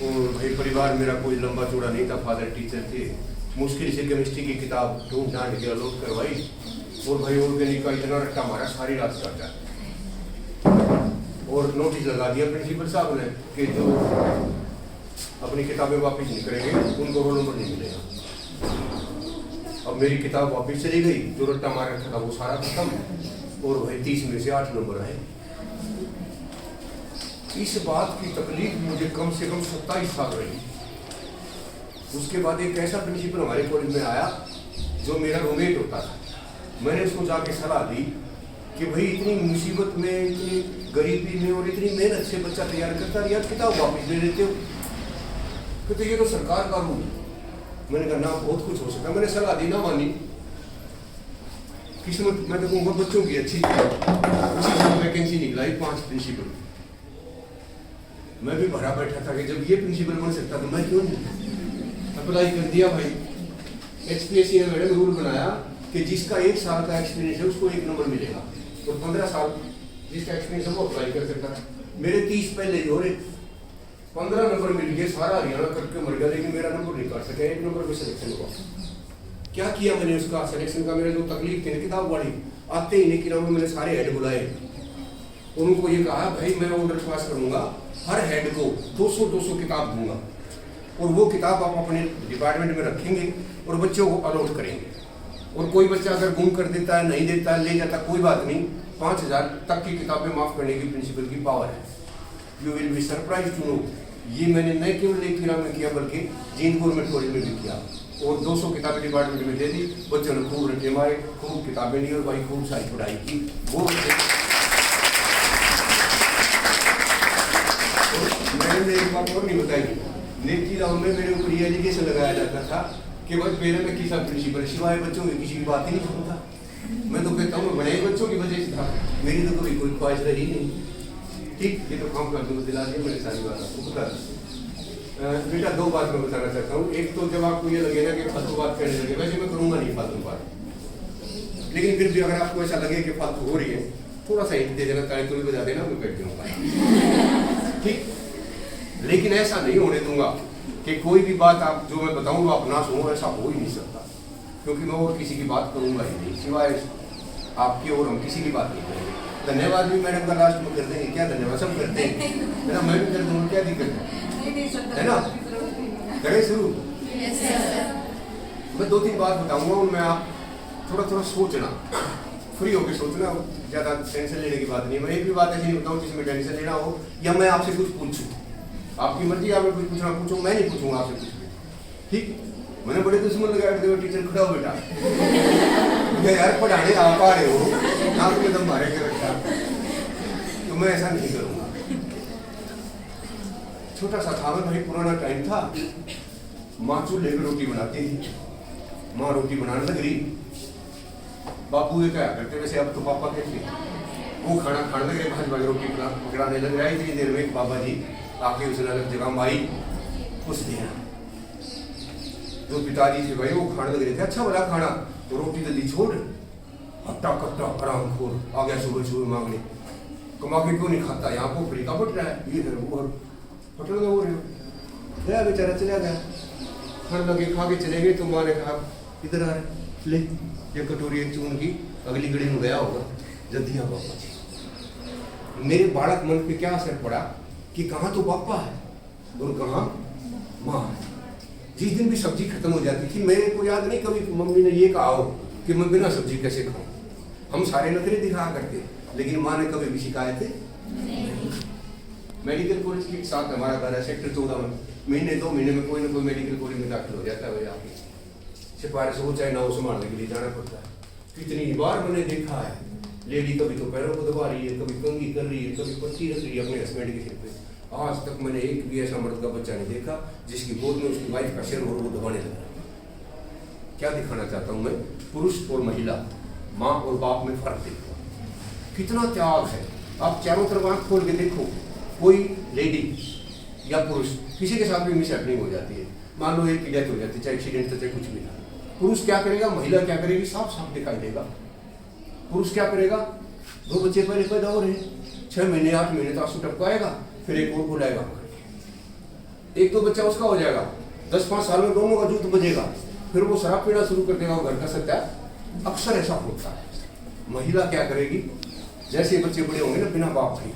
और भाई परिवार मेरा कोई लंबा चौड़ा नहीं था, फादर टीचर थे। मुश्किल से केमिस्ट्री की किताब ढूंढ ढांड के अलॉट करवाई और भाई ऑर्गेनिक का इतना रट्टा मारा सारी रात काटा और नोटिस लगा दिया प्रिंसिपल साहब ने कि जो अपनी किताबें वापस नहीं करेंगे उनको रोल नंबर नहीं मिलेगा। अब मेरी किताब वापस चली गई, जो रट्टा मार रखा था वो सारा खत्म और भाई 30 में से 8 नंबर आए। इस बात की तकलीफ मुझे कम से कम 27 साल रही। उसके बाद एक ऐसा प्रिंसिपल हमारे कॉलेज में आया जो मेरा रूममेट होता था। मैंने उसको जाके सलाह दी कि भाई इतनी मुसीबत में, इतनी गरीबी में और इतनी मेहनत से बच्चा तैयार करता है, यार किताब वापस दे देते हो। तो ये तो सरकार का रूल। मैंने कहा ना, बहुत कुछ हो सकता। मैंने सलाह दी, ना मानी। किस्मत मैं तो कहूँगा बच्चों की अच्छी थी। उसी समय वैकेंसी निकला 5 प्रिंसिपल। मैं भी भरा बैठा था कि जब ये प्रिंसिपल बन सकता तो मैं क्यों नहीं। अप्लाई कर दिया भाई। HPSC ने मैडम रूल बनाया कि जिसका 1 साल का एक्सपीरियंस है उसको 1 नंबर मिलेगा और 15 साल जिसका एक्सपीरियंस है वो अप्लाई कर सकता है। मेरे 30 पहले जो 15 नंबर मिल गए, सारा हरियाणा करके मर गया, लेकिन मेरा नंबर नहीं काट सके। 1 नंबर पे सिलेक्शन हुआ। क्या किया मैंने उसका सिलेक्शन का? मेरे जो तकलीफ थी किताब वाली, आते ही नहीं कि मैंने सारे हेड बुलाए। उनको ये कहा भाई मैं ऑर्डर पास करूंगा, हर हेड को 200 किताब दूंगा और वो किताब आप अपने डिपार्टमेंट में रखेंगे और बच्चों को अलॉट करेंगे। और कोई बच्चा अगर गुम कर देता है, नहीं देता है, ले जाता, कोई बात नहीं, 5000 तक की किताबें माफ करने की प्रिंसिपल की पावर है। You will be surprise to know. ये मैंने न केवल लेखीराम में किया बल्कि जींद गवर्नमेंट कॉलेज में भी किया और 200 किताबें डिपार्टमेंट में दे दी। बच्चों ने खूब रटे मारे, खूब किताबें ली और भाई खूब सारी पढ़ाई की। वो मैंने एक बात और नहीं बताई, लेखीराम में मेरे ऊपर ये एलिगेशन लगाया जाता था कि बस मेरे में किसा प्रिंसिपल सिवाय बच्चों की किसी की बात ही नहीं सुनता। मैं तो कहता हूँ बड़े बच्चों की वजह से था, मेरी तो कभी कोई ख्वाहिश रही नहीं। ठीक, ये तो काम कर दूँ, दिला दिया मैंने सारी बात आपको बता दी। बेटा 2 बात मैं बताना चाहता हूँ। एक तो जब आपको ये लगे ना कि फालतू बात करने लगे, वैसे मैं करूँगा नहीं फालतू बात, लेकिन फिर भी अगर आपको ऐसा लगे कि फालतू हो रही है, थोड़ा सा हिंट दे देना, ताली तुली बजा देना, मैं बैठ जाऊँगा। ठीक, लेकिन ऐसा नहीं होने दूंगा कि कोई भी बात आप जो मैं बताऊंगा आप ना सुनो। ऐसा हो ही नहीं सकता, क्योंकि मैं और किसी की बात करूंगा ही नहीं, सिवाय आपकी और हम किसी की बात नहीं करेंगे। धन्यवाद भी मैडम का लास्ट में कर देंगे, क्या धन्यवाद सब करते हैं, है ना? मैं भी कर दूंगा, क्या दिक्कत है ना? करें शुरू। मैं 2-3 बात बताऊंगा, उनमें आप थोड़ा सोचना, फ्री होकर सोचना, ज़्यादा टेंशन लेने की बात नहीं। मैं एक भी बात ऐसी नहीं बताऊँ जिसमें टेंशन लेना हो या मैं आपसे कुछ पूछूँ। आपकी मर्जी, आपने कुछ पूछना पूछो, मैं नहीं पूछूंगा आपसे कुछ भी। ठीक, मैंने बड़े दुश्मन लगाए टीचर खड़ा हो बेटा यार पढ़ाने आप आ रहे हो, आप में दम मारे के रखा, तो मैं ऐसा नहीं करूंगा। छोटा सा था मैं भाई, पुराना टाइम था, माँ चूल्हे पर रोटी बनाती थी। माँ रोटी बनाने लग रही, बापू ये क्या करते, वैसे अब तो पापा कहते, वो खाना खाने लगे, भाई रोटी पकड़ाने लग रहा है। इतनी देर में बाबा जी आके उसने अलग जगह माई कुछ दिया। जो पिताजी थे भाई वो खाने लग रहे थे, अच्छा बड़ा खाना, तो रोटी जल्दी छोड़, हट्टा कट्टा आराम खोर आ गया सुबह मांगने, कमा के क्यों नहीं खाता, यहाँ को फ्री का बट रहा है, ये वो होटल में हो रहे हो। गया बेचारा, चला गया, खाने लगे, खा के चले गए। तो माँ ने कहा इधर आ रहे, ले ये कटोरी चून की, अगली घड़ी में गया होगा, जल्दी आ पापा। मेरे बालक मन पे क्या असर पड़ा कि कहाँ तो पापा है और कहाँ माँ है। जिस दिन भी सब्जी खत्म हो जाती थी, मेरे को याद नहीं कभी मम्मी ने ये कहा हो कि मैं बिना सब्जी कैसे खाऊं। हम सारे नखरे दिखा करते, लेकिन माँ ने कभी भी शिकायत नहीं। मेडिकल कॉलेज के साथ हमारा घर है, सेक्टर 14 में। महीने 2 महीने में कोई ना कोई मेडिकल कॉलेज में दाखिल हो जाता है। वही आगे सिफारिश हो चाहे ना हो, संभालने के लिए जाना पड़ता है। कितनी बार मैंने देखा है, लेडी कभी तो पैरों को दबा रही है, कभी कंघी कर रही है, कभी पट्टी रख रही है अपने हस्बैंड के सिर पे। आज तक मैंने एक भी ऐसा मर्द का बच्चा नहीं देखा जिसकी गोद में उसकी वाइफ का सिर और वो दबाने लगा। क्या दिखाना चाहता हूँ मैं? पुरुष और महिला, माँ और बाप में फर्क देखो, कितना त्याग है। आप चारों तरफ आंख खोल के देखो, कोई लेडी या पुरुष किसी के साथ भी मिसहैपनिंग हो जाती है, मान लो एक की डेथ हो जाती है, चाहे एक्सीडेंट तो चाहे कुछ भी ना, पुरुष क्या करेगा, महिला क्या करेगी, साफ साफ दिखाई देगा। पुरुष क्या करेगा, 2 बच्चे पहले पैदा हो रहे हैं, 6 महीने 8 महीने तो आंसू टपकाएगा, फिर एक और बुलाएगा, एक तो बच्चा उसका हो जाएगा, 10-5 साल में दोनों का जूत बजेगा, फिर वो शराब पीना शुरू कर देगा, वो घर का सत्या। अक्सर ऐसा होता है। महिला क्या करेगी, जैसे बच्चे बड़े होंगे ना बिना बाप के,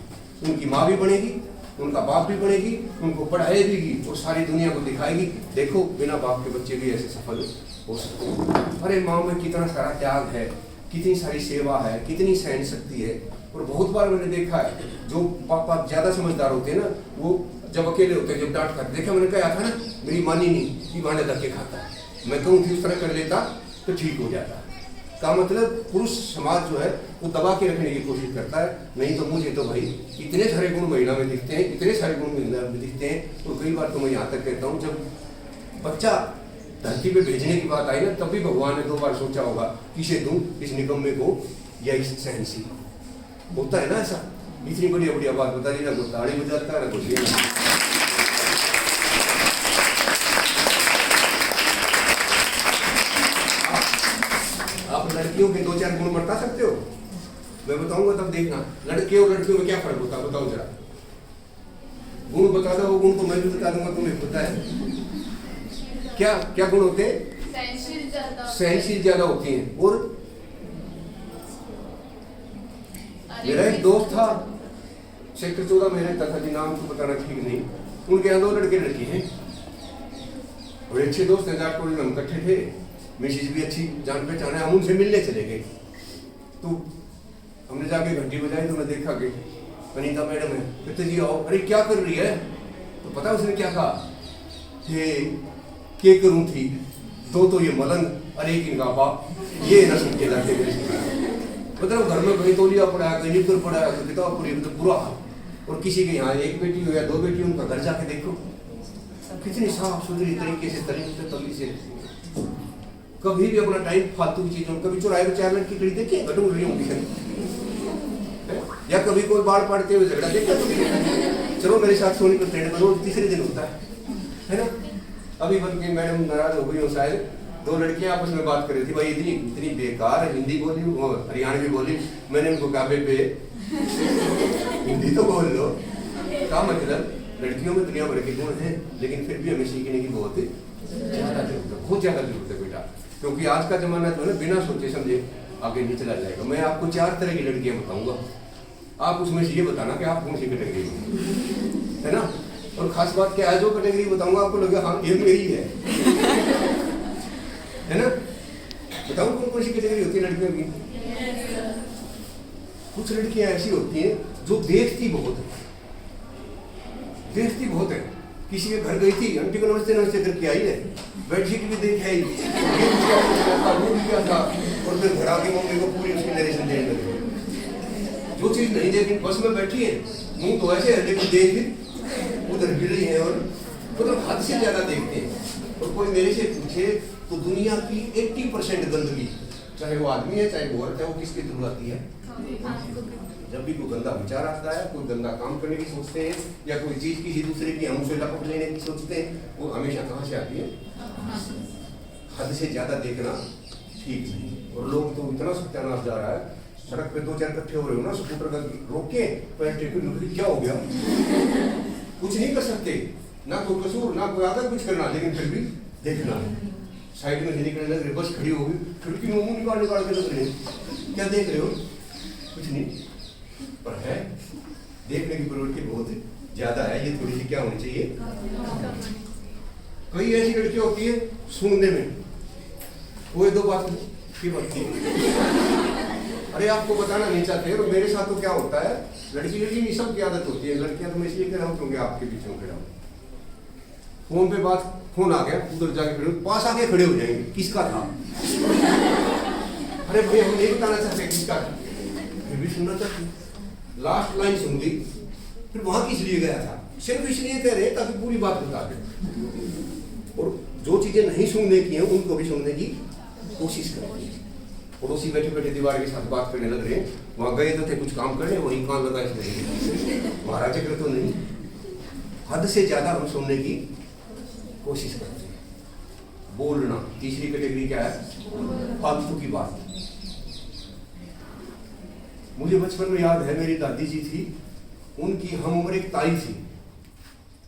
उनकी माँ भी बनेगी, उनका बाप भी बनेगी, उनको पढ़ाएगी और सारी दुनिया को दिखाएगी, देखो बिना बाप के बच्चे भी ऐसे सफल हो सकते हैं। अरे माँ में कितना सारा त्याग है, कितनी सारी सेवा है, कितनी सहन शक्ति है। और बहुत बार मैंने देखा है जो पापा ज्यादा समझदार होते हैं ना, वो जब अकेले होते हैं, जब डांट खाते, देखा मैंने कहा था ना, मेरी मानी नहीं कि भांडे धक्के खाता है, मैं कहूँ कि उस तरह कर लेता तो ठीक हो जाता। का मतलब पुरुष समाज जो है वो दबा के रखने की कोशिश करता है। नहीं तो मुझे तो भाई इतने सारे गुण महिला में दिखते हैं, इतने सारे गुण महिला में दिखते हैं। और कई बार तो मैं यहाँ तक कहता हूँ, जब बच्चा धरती पे भेजने की बात आई ना, तब भी भगवान ने 2 बार सोचा होगा किसे दूं, इस निकम्मे को या इस सहनशील। होता है ना ऐसा। इतनी बढ़िया बढ़िया बात बता दी ना, कोई ताड़ी बजाता है ना कुछ। आप लड़कियों के 2-4 गुण बता सकते हो? मैं बताऊंगा तब देखना। लड़के और लड़कियों में क्या फर्क होता है, बताओ जरा। गुण बता दो, वो गुण तो मैं भी बता दूंगा, तुम्हें पता है क्या क्या गुण होते हैं? सहनशील ज्यादा होती हैं। और मेरा एक दोस्त था, सेक्टर 14 में रहता था जी, नाम तो बताना ठीक नहीं। उनके यहाँ 2 लड़के लड़की हैं, बड़े अच्छे दोस्त हैं, जाट कॉलेज में हम इकट्ठे थे, मिसेज भी अच्छी जान पहचान है। हम उनसे मिलने चले गए, तो हमने जाके घंटी बजाई, तो मैं देखा कि अनीता मैडम है। कहते जी आओ। अरे क्या कर रही है? तो पता उसने क्या कहा, के करूँ थी तो ये मलंग, अरे इनका बाप ये न सुन के जाते। मतलब घर में कहीं तौलिया पड़ा है, कहीं निकर पड़ा है, तो किताब पूरी तो बुरा हाल। और किसी के यहाँ 1 बेटी हो या 2 बेटी, उनका घर जाके देखो कितनी साफ सुथरी तरीके से तली से। कभी भी अपना टाइम फालतू की चीजों, कभी चुराए 4 लड़की खड़ी देखिए घटू रही होंगी, या कभी कोई बाढ़ पड़ते हुए झगड़ा देखा तो चलो मेरे साथ सोनी को ट्रेंड करो, तीसरे दिन होता है ना। अभी बन के मैडम नाराज हो गई हो शायद, 2 लड़कियां आपस में बात कर रही थी, भाई इतनी बेकार हिंदी बोली, हरियाणवी बोली। मैंने उनको कहा बे हिंदी तो बोल लो। क्या मतलब, लड़कियों में दुनिया भर के गुण हैं, लेकिन फिर भी हमें सीखने की बहुत ज्यादा जरूरत है, बहुत ज्यादा जरूरत है बेटा। क्योंकि आज का जमाना जो है ना, बिना सोचे समझे आगे नहीं चला जाएगा। मैं आपको 4 तरह की लड़कियां बताऊंगा, आप उसमें से ये बताना कि आप कौन सी कैटेगरी में, है ना। और खास बात क्या है, जो कैटेगरी बताऊंगा आपको लगेगा हाँ ये मेरी है ना। बताऊं कौन सी कैटेगरी होती है लड़कियों की? कुछ लड़कियां ऐसी होती हैं जो देखती बहुत है। किसी के घर गई थी, आंटी को नमस्ते नमस्ते करके आई है, बेडशीट भी देख आई, क्या था, और फिर घर आके मम्मी को पूरी उसकी नरेशन देने लगी। जो चीज नहीं देखी, बस में बैठी है, मुंह तो ऐसे है लेकिन देख उधर गिर रही है, और मतलब हद से ज्यादा देखते हैं। और कोई मेरे से पूछे तो दुनिया की 80% गंदगी, चाहे वो आदमी है चाहे वो औरत है, वो किसके थ्रू आती है? जब भी कोई गंदा विचार आता है, कोई गंदा काम करने की सोचते हैं, या कोई चीज किसी दूसरे की हम उसे लपट लेने की सोचते हैं, वो हमेशा कहाँ से आती है? हद से ज्यादा देखना ठीक नहीं। और लोग तो इतना सत्यानाश जा रहा है, सड़क पे 2-4 इकट्ठे हो रहे हो ना, स्कूटर का रोक के क्या हो गया, कुछ नहीं कर सकते, ना कोई कसूर ना कोई आता कुछ करना, लेकिन फिर भी देखना। साइड में से निकलने लग रहे, बस खड़ी हो गई, खिड़की में मुंह निकाल के लग रहे, क्या देख रहे हो? कुछ नहीं, पर है देखने की प्रवृत्ति बहुत ज्यादा है। ये थोड़ी सी क्या होनी चाहिए? कई ऐसी लड़कियां होती है सुनने में, वो 2 बात की बढ़ती है। अरे आपको बताना नहीं चाहते, और मेरे साथ तो क्या होता है, लड़की की सब की आदत होती है। लड़कियां तो मैं इसलिए कह रहा हूँ क्योंकि आपके पीछे खड़ा हूँ, फोन पे बात, फोन आ गया, उधर जाके खड़े, पास आके खड़े हो जाएंगे, किसका था? अरे भाई हम नहीं बताना चाहते किसका था, फिर भी सुनना चाहते। लास्ट लाइन सुन ली, फिर वहां किस लिए गया था, सिर्फ इसलिए कह रहे ताकि पूरी बात बता दे। और जो चीजें नहीं सुनने की हैं उनको भी सुनने की कोशिश करें। पड़ोसी बैठे बैठे दीवार के साथ बात करने लग रहे हैं, वहां गए तो थे कुछ काम करने, वहीं कान लगा इसलिए महाराज चक्र तो नहीं। हद से ज्यादा हम सुनने की कोशिश करते हैं। बोलना, तीसरी कैटेगरी क्या है? फालतू की बात। मुझे बचपन में याद है, मेरी दादी जी थी, उनकी हम उम्र एक ताई थी,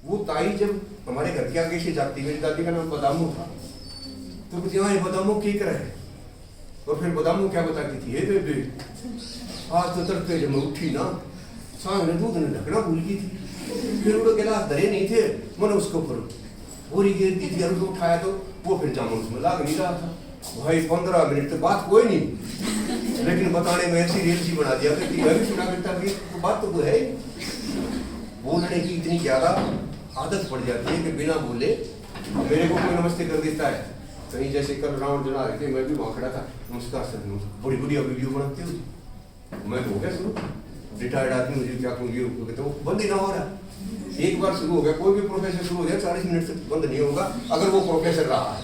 वो ताई जब हमारे घर के आगे से जाती, मेरी दादी का नाम बदामू था, तो कुछ यहाँ बदामू क्या करे, और फिर बदामू क्या बताती थी, हे बेबे आज तो तड़के जब मैं उठी ना सामने दूध ने ढकना भूल गई थी, फिर वो गिलास धरे नहीं थे, मैंने उसको ऊपर बोरी गिर दी थी, और उसको उठाया तो वो फिर जामुन उसमें लाग नहीं रहा था। भाई 15 मिनट तक बात कोई नहीं, लेकिन बताने में ऐसी रील सी बना दिया करती, मैं भी सुना करता कि बात तो वो है। बोलने की इतनी ज्यादा आदत पड़ जाती है कि बिना बोले मेरे को कोई नमस्ते कर देता है। कहीं जैसे कल राउंड जना रहे थे, मैं भी वहाँ खड़ा था, नमस्कार सर, बड़ी बढ़िया वीडियो बनाते हो, मैं तो हो गया शुरू, रिटायर्ड आदमी मुझे क्या कहूँगी, तो बंद ही ना हो रहा। एक बार शुरू हो गया, कोई भी प्रोफेसर शुरू हो जाए 40 मिनट से बंद नहीं होगा, अगर वो प्रोफेसर रहा है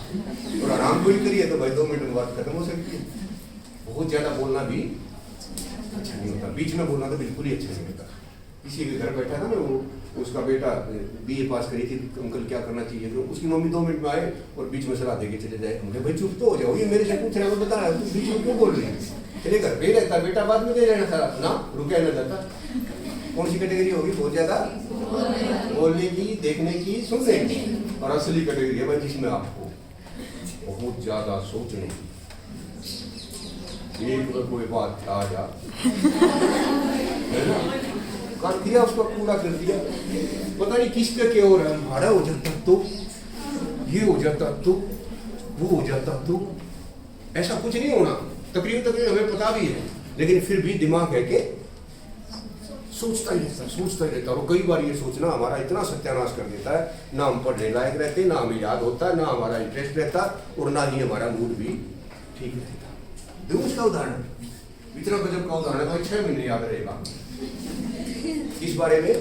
और आराम कोई करिए तो भाई 2 मिनट में बात खत्म हो सकती है। बहुत ज्यादा बोलना भी अच्छा नहीं होता, बीच में बोलना तो बिल्कुल ही अच्छा नहीं होता। किसी के घर बैठा था ना, वो उसका बेटा BA पास करी थी, अंकल क्या करना चाहिए, तो उसकी मम्मी 2 मिनट में आए और बीच में सलाह देके चले जाए। मुझे भाई चुप तो हो जाओ, ये मेरे से पूछ रहा है, बता रहा है, तुम बीच में क्यों बोल रही है, चले घर पे रहता बेटा, बाद में दे रहना सारा ना, रुके ना जाता। कौन सी कैटेगरी होगी, बहुत ज्यादा बोलने की, देखने की, सुनने की, और असली कैटेगरी है भाई जिसमें आपको बहुत ज्यादा सोचने की। एक कोई बात आ जा है ना, कर दिया उसको पूरा कर दिया, पता नहीं किस पे क्या हो रहा है, हमारा हो जाता तो, ये हो जाता तो, वो हो जाता तो, ऐसा कुछ नहीं होना। तकरीबन हमें पता भी है, लेकिन फिर भी दिमाग है कि सोचता ही रहता। और कई बार ये सोचना हमारा इतना सत्यानाश कर देता है, ना हम पढ़ने लायक रहते, ना हमें याद होता, ना हमारा इंटरेस्ट रहता, और ना ही हमारा मूड भी ठीक रहता। दूँ उसका उदाहरण, इतना गजब का उदाहरण है, 6 महीने याद रहेगा। इस बारे में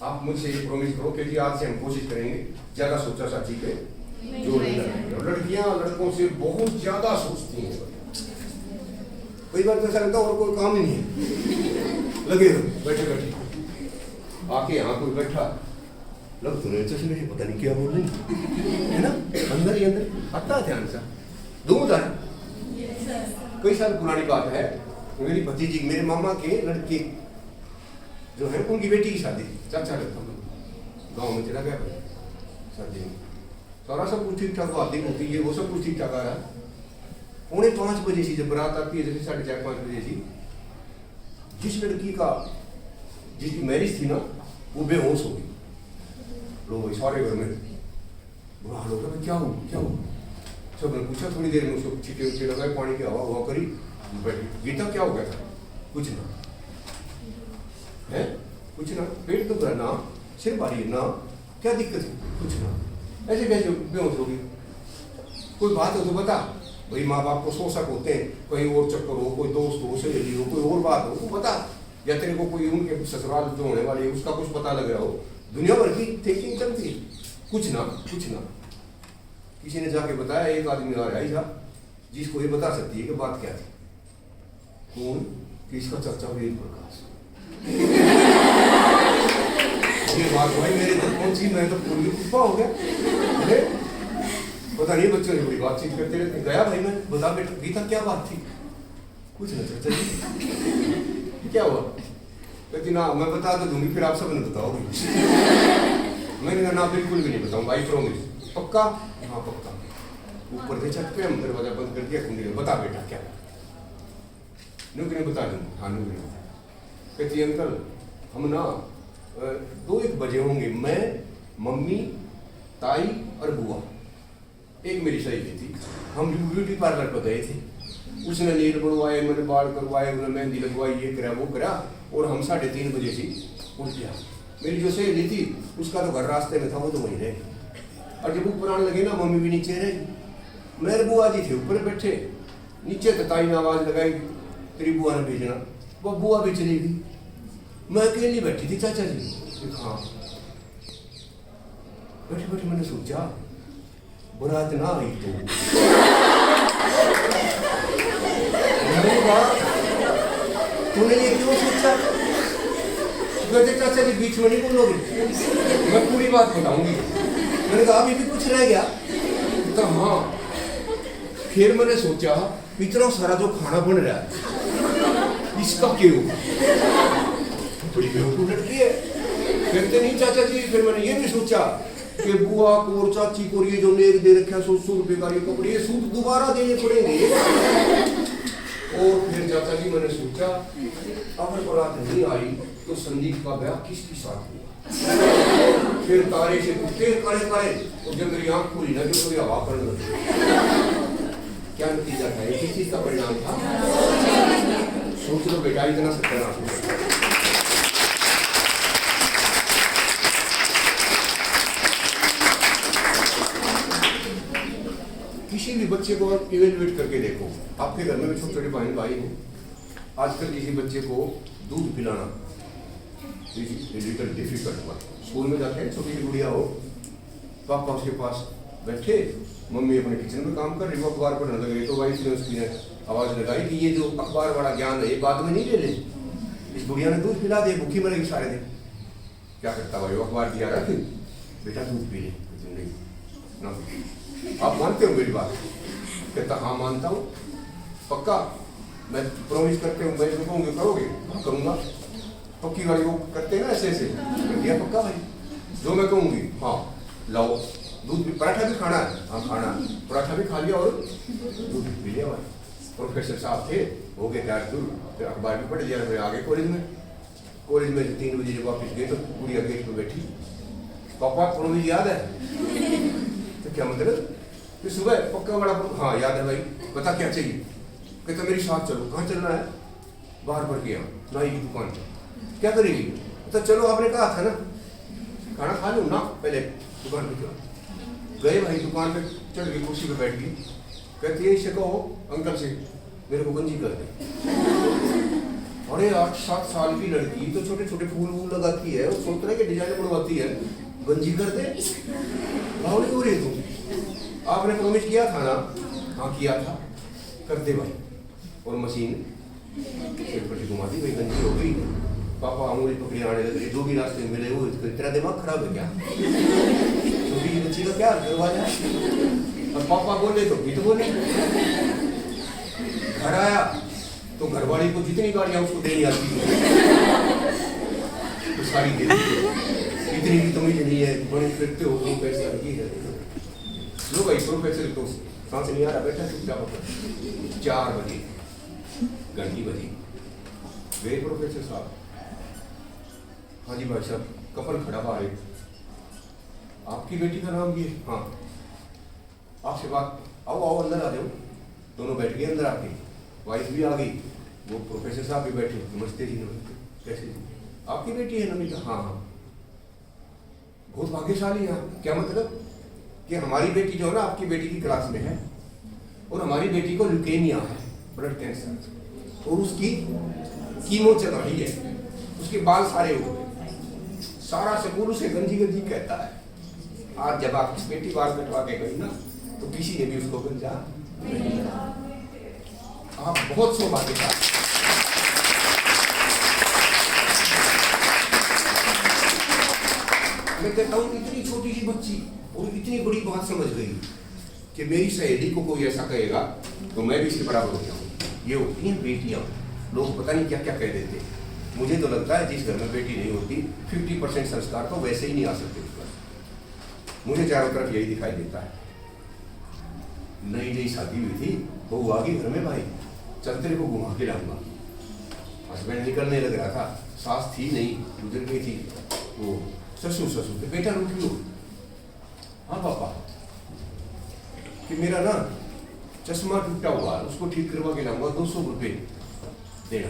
आप मुझसे ये प्रॉमिस करो, क्योंकि आज से हम कोशिश करेंगे ज्यादा सोचा साची पे जोर नहीं लगाएंगे। लड़कियां लड़कों से बहुत ज्यादा सोचती हैं, कई बार तो ऐसा लगता है और कोई काम ही नहीं है, लगे बैठे आके यहाँ कोई बैठा लग तो चश्मे से पता नहीं क्या बोल रही है ना, अंदर ही अंदर आता ध्यान से। दो उदाहरण, कई साल पुरानी बात है, मेरी भतीजी मेरे मामा के लड़के जो है उनकी बेटी की शादी, चाचा लगता गाँव में चला गया शादी में, सारा सब कुछ ठीक ठाक बात होती है, वो सब कुछ ठीक ठाक आ रहा है। 4:45 बजे से जब बारात आती है, जैसे 4:30-5 बजे से, जिस लड़की का जिसकी मैरिज थी ना वो बेहोश हो गई। लोग सारे घर में बुरा हाल हो गया, क्या हो सबने पूछा, थोड़ी देर में उसको छींटे उछे लगाए, पानी की हवा हुआ करी, बैठी। गीता क्या हो गया था, कुछ ना है, कुछ ना, पेट दुख रहा ना, सिर भारी ना, क्या दिक्कत है, कुछ ना, ऐसे कैसे बेहोश हो गई, कोई बात हो तो बता। भाई माँ बाप को शोषक होते हैं, कहीं और चक्कर हो, कोई दोस्त हो, सहेली हो, कोई और बात हो तो बता, या तेरे को कोई उनके ससुराल जो होने वाले उसका कुछ पता लग रहा हो, दुनिया भर की थिंकिंग चलती, कुछ ना। किसी ने जाके बताया, एक आदमी आ रहा है जिसको ये बता सकती है कि बात क्या थी, कौन, कि इसका चाचा वीर प्रकाश। ये बात भाई मेरे तो कौन सी, मैं तो पूरी कुप्पा हो गया, पता नहीं बच्चों ने बड़ी बातचीत करते रहते। गया भाई मैं, बता बेटा गीता क्या बात थी, कुछ ना चाचा जी, क्या हुआ, कहती ना मैं बता तो दूंगी, फिर आप सब ने बताओगे। मैंने कहा ना बिल्कुल भी नहीं बताऊंगा, आई प्रॉमिस। पक्का? हाँ पक्का। ऊपर से छत पे हम दरवाजा बंद कर दिया, खुल बता बेटा क्या, नुकने बता दूंगा, हाँ नुकने। कहती अंकल हम ना 2-1 बजे होंगे, मैं, मम्मी, ताई और बुआ, एक मेरी सहेली थी, हम ब्यूटी पार्लर पर गए थे, उसने नील बनवाए, मैंने बाल करवाए, उन्होंने मेहंदी लगवाई, ये करा वो करा, और हम 3:30 बजे से उठ गया। मेरी जो सहेली थी उसका तो घर रास्ते में था, वो तो वहीं रहे। और जब ऊपर आने लगे ना, मम्मी भी नीचे रही, मेरे बुआ जी थे ऊपर बैठे, नीचे तो ताई ने आवाज लगाई, तेरी बुआ ने भेजना, वो बुआ भी चली गई, मैं अकेली बैठी थी। चाचा जी हाँ, बैठे मैंने सोचा बुरात ना आई तो तूने ये क्यों सोचा, कहते चाचा जी बीच में नहीं बोलोगे, मैं पूरी बात बताऊंगी। मैंने कहा अभी भी कुछ रह गया, तो हाँ। फिर मैंने सोचा इतना सारा जो खाना बन रहा है इसका क्यों, बड़ी बेवकूफ लड़की है, कहते नहीं चाचा जी। फिर मैंने ये भी सोचा कि बुआ को और चाची को ये जो नेक दे रखा 100 रुपए का ये कपड़े, ये सूट दोबारा देने पड़ेंगे। और फिर चाचा जी मैंने सोचा अगर बारात नहीं आई तो संदीप का ब्याह किसके साथ हुआ। फिर तारे से पूछते काले काले, और जब मेरी आंख खुली ना जो थोड़ी हवा पड़ने लगी, क्या नतीजा था, किस चीज का परिणाम था। सोच लो बेटा, इतना सत्यानाश। किसी भी बच्चे को आप इवेल्युएट करके देखो। आपके घर में भी छोटे छोटे बहन भाई हैं, आजकल किसी बच्चे को दूध पिलाना लिटिल डिफिकल्ट हुआ। स्कूल में जाते हैं, छोटी सी गुड़िया हो, पापा उसके पास बैठे, मम्मी अपने किचन में काम कर रही, वो अखबार पढ़ने लगे, तो वाइफ ने उसकी आवाज लगाई कि ये जो अखबार वाला ज्ञान है ये बाद में नहीं ले ले, इस गुड़िया ने दूध पिला दे, भूखी मरेगी सारे दिन। क्या करता भाई, वो अखबार दिया रहा, बेटा दूध पी ले। नहीं ना, आप मानते हो मेरी बात? कहता हाँ मानता हूँ, पक्का, मैं प्रॉमिस करते हूँ, मैं कहूँगी करोगे? हाँ करूँगा। पक्की वाली वो करते हैं ना ऐसे ऐसे, दिया पक्का भाई, जो मैं कहूँगी हाँ लाओ दूध भी। पराठा भी खाना है? हाँ खाना, पराठा भी खा लिया और दूध भी पी लिया भाई। प्रोफेसर साहब थे, हो गए तैयार दूर, फिर अखबार भी पढ़ लिया, फिर आगे कॉलेज में 3 बजे जब वापस गए तो गुड़िया गेट पर बैठी, पापा प्रोमिस याद है? तो क्या मतलब? फिर सुबह पक्का बड़ा, हाँ याद है भाई, बता क्या चाहिए? कहता मेरी साथ चलो। कहाँ चलना है? बाहर पर गया नाई की दुकान पर। क्या करेगी? तो चलो आपने कहा था ना, खाना खा लो ना पहले, दुकान पे चलो। गए भाई, दुकान पे चढ़ गई, कुर्सी पे बैठ गई, कहती है इसे कहो अंकल से मेरे को गंजी कर दे। अरे 8-7 साल की लड़की तो छोटे छोटे फूल वूल लगाती है, वो सोच रहे कि डिजाइन बनवाती है, गंजी कर दे, बावली हो रही तुम। आपने प्रॉमिस किया था ना? हाँ किया था, कर दे भाई। और मशीन सिर पर घुमा दी भाई, गंजी हो गई। पापा अंगुली पकड़े आने लगे, जो भी रास्ते में मिले वो, तेरा दिमाग खराब है क्या? छोटी बच्ची का क्या दरवाजा है? और पापा बोले तो भी तो बोले। घर आया तो घरवाली को जितनी गाड़ियां उसको देनी आती तो सारी दे दी। इतनी भी तमीज नहीं है, बड़े फिरते हो तुम, पैसा की है लो भाई। प्रोफेसर तो सांस नहीं आ रहा, बैठा चुपचाप होकर। 4 बजे घंटी बजी, वे प्रोफेसर साहब, हाँ जी भाई साहब, कपल खड़ा बाहर, आपकी बेटी का नाम ये? हाँ, आपसे बात, आओ आओ अंदर आ जाओ। दोनों बैठ गए अंदर आके, वाइफ भी आ गई, वो प्रोफेसर साहब भी बैठे, नमस्ते जी नमस्ते, कैसे जी? आपकी बेटी है नमिता? हाँ हाँ, बहुत भाग्यशाली है। क्या मतलब? कि हमारी बेटी जो है ना आपकी बेटी की क्लास में है, और हमारी बेटी को ल्यूकेमिया है, ब्लड कैंसर, और उसकी कीमो चल रही है, उसके बाल सारे हो गए, सारा स्कूल उसे गंजी गंजी कहता है। आज जब आपकी बेटी बाल कटवा के गई ना, तो किसी ने भी उसको गंजा नहीं कहा। आप बहुत सौभाग्यशाली। मैं कहता हूँ इतनी छोटी सी बच्ची और इतनी बड़ी बात समझ गई कि मेरी सहेली को कोई ऐसा कहेगा तो मैं भी इसके बराबर हो जाऊँ। ये होती हैं बेटियाँ, लोग पता नहीं क्या क्या कह देते। मुझे तो लगता है जिस घर में बेटी नहीं होती 50% संस्कार तो वैसे ही नहीं आ सकते उस पर। मुझे चारों तरफ यही दिखाई देता है। नई नई शादी हुई थी, बहू आ गई घर में, भाई चल तेरे को घुमा के लाऊंगा। हस्बैंड निकलने लग रहा था, सास थी नहीं, गुजर गई थी। वो ससुर तो बेटा रुक लो। हाँ पापा, कि मेरा ना चश्मा टूटा हुआ, उसको ठीक करवा के लाऊंगा, 200 रुपये देना।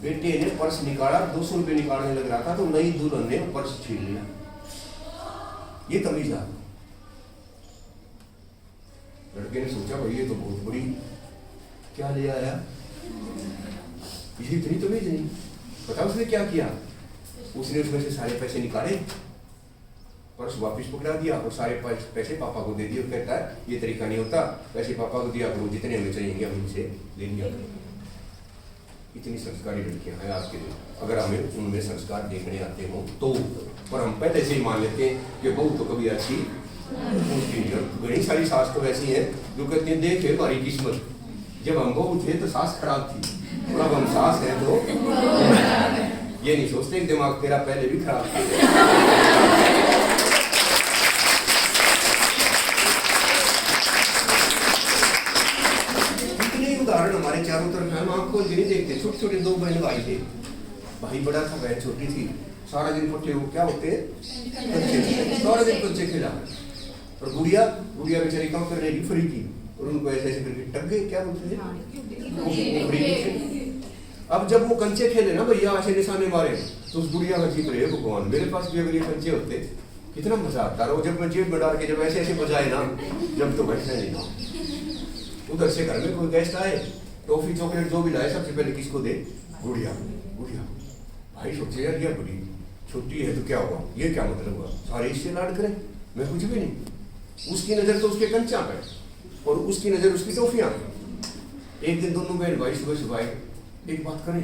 बेटे ने पर्स निकाला, 200 रुपये निकालने लग रहा था तो नई दुल्हन ने पर्स छीन लिया। ये तमीज आ। लड़के ने सोचा भाई ये तो बहुत बड़ी, क्या ले आया, इसे इतनी तमीज नहीं। पता उसने क्या किया? उसने उसमें से सारे पैसे निकाले, पर्स वापस पकड़ा दिया और सारे पैसे पापा को दे दिए। कहता है ये तरीका नहीं होता, पैसे पापा को दिया करो, जितने हमें चाहिए हम उनसे ले लिया करो। इतनी संस्कारी लड़कियां हैं आज के दिन, अगर हमें उनमें संस्कार देखने आते हो तो। पर हम पहले से ही मान लेते हैं कि बहू तो कभी अच्छी घनी सारी सास तो वैसी है जो कहती है देखे हमारी किस्मत, जब हम बहू थे तो सास खराब थी, और अब हम सास हैं तो ये नहीं सोचते दिमाग तेरा पहले भी खराब था। उदाहरण हमारे चारों तरफ है, हम आपको नहीं देखते। छोटे छोटे दो बहन भाई थे, भाई बड़ा था बहन छोटी थी। सारा दिन पट्टे वो क्या होते सारा दिन बच्चे खेला। और गुड़िया गुड़िया बेचारी काम कर रही फ्री की, और उनको ऐसे ऐसे करके टक गए, क्या बोलते हैं। अब जब वो कंचे खेले ना भैया, ऐसे निशाने मारे तो उस गुड़िया का जीत रहे भगवान। मेरे पास भी अगर ये कंचे होते कितना मजा आता है। जब मैं जेब में डाल के जब ऐसे ऐसे बजाए ना, जब तो बैठना नहीं था। उधर से घर में कोई गेस्ट आए, टॉफी चॉकलेट जो भी लाए सबसे पहले किसको दे? गुड़िया। गुड़िया भाई सोचे यार ये बड़ी छोटी है तो क्या हुआ, ये क्या मतलब हुआ, सारे इससे लाड करें, मैं कुछ भी नहीं। उसकी नजर तो उसके कंचा पे और उसकी नजर उसकी टॉफियां। एक दिन दोनों बहन भाई सुबह सुबह आए, एक बात करें,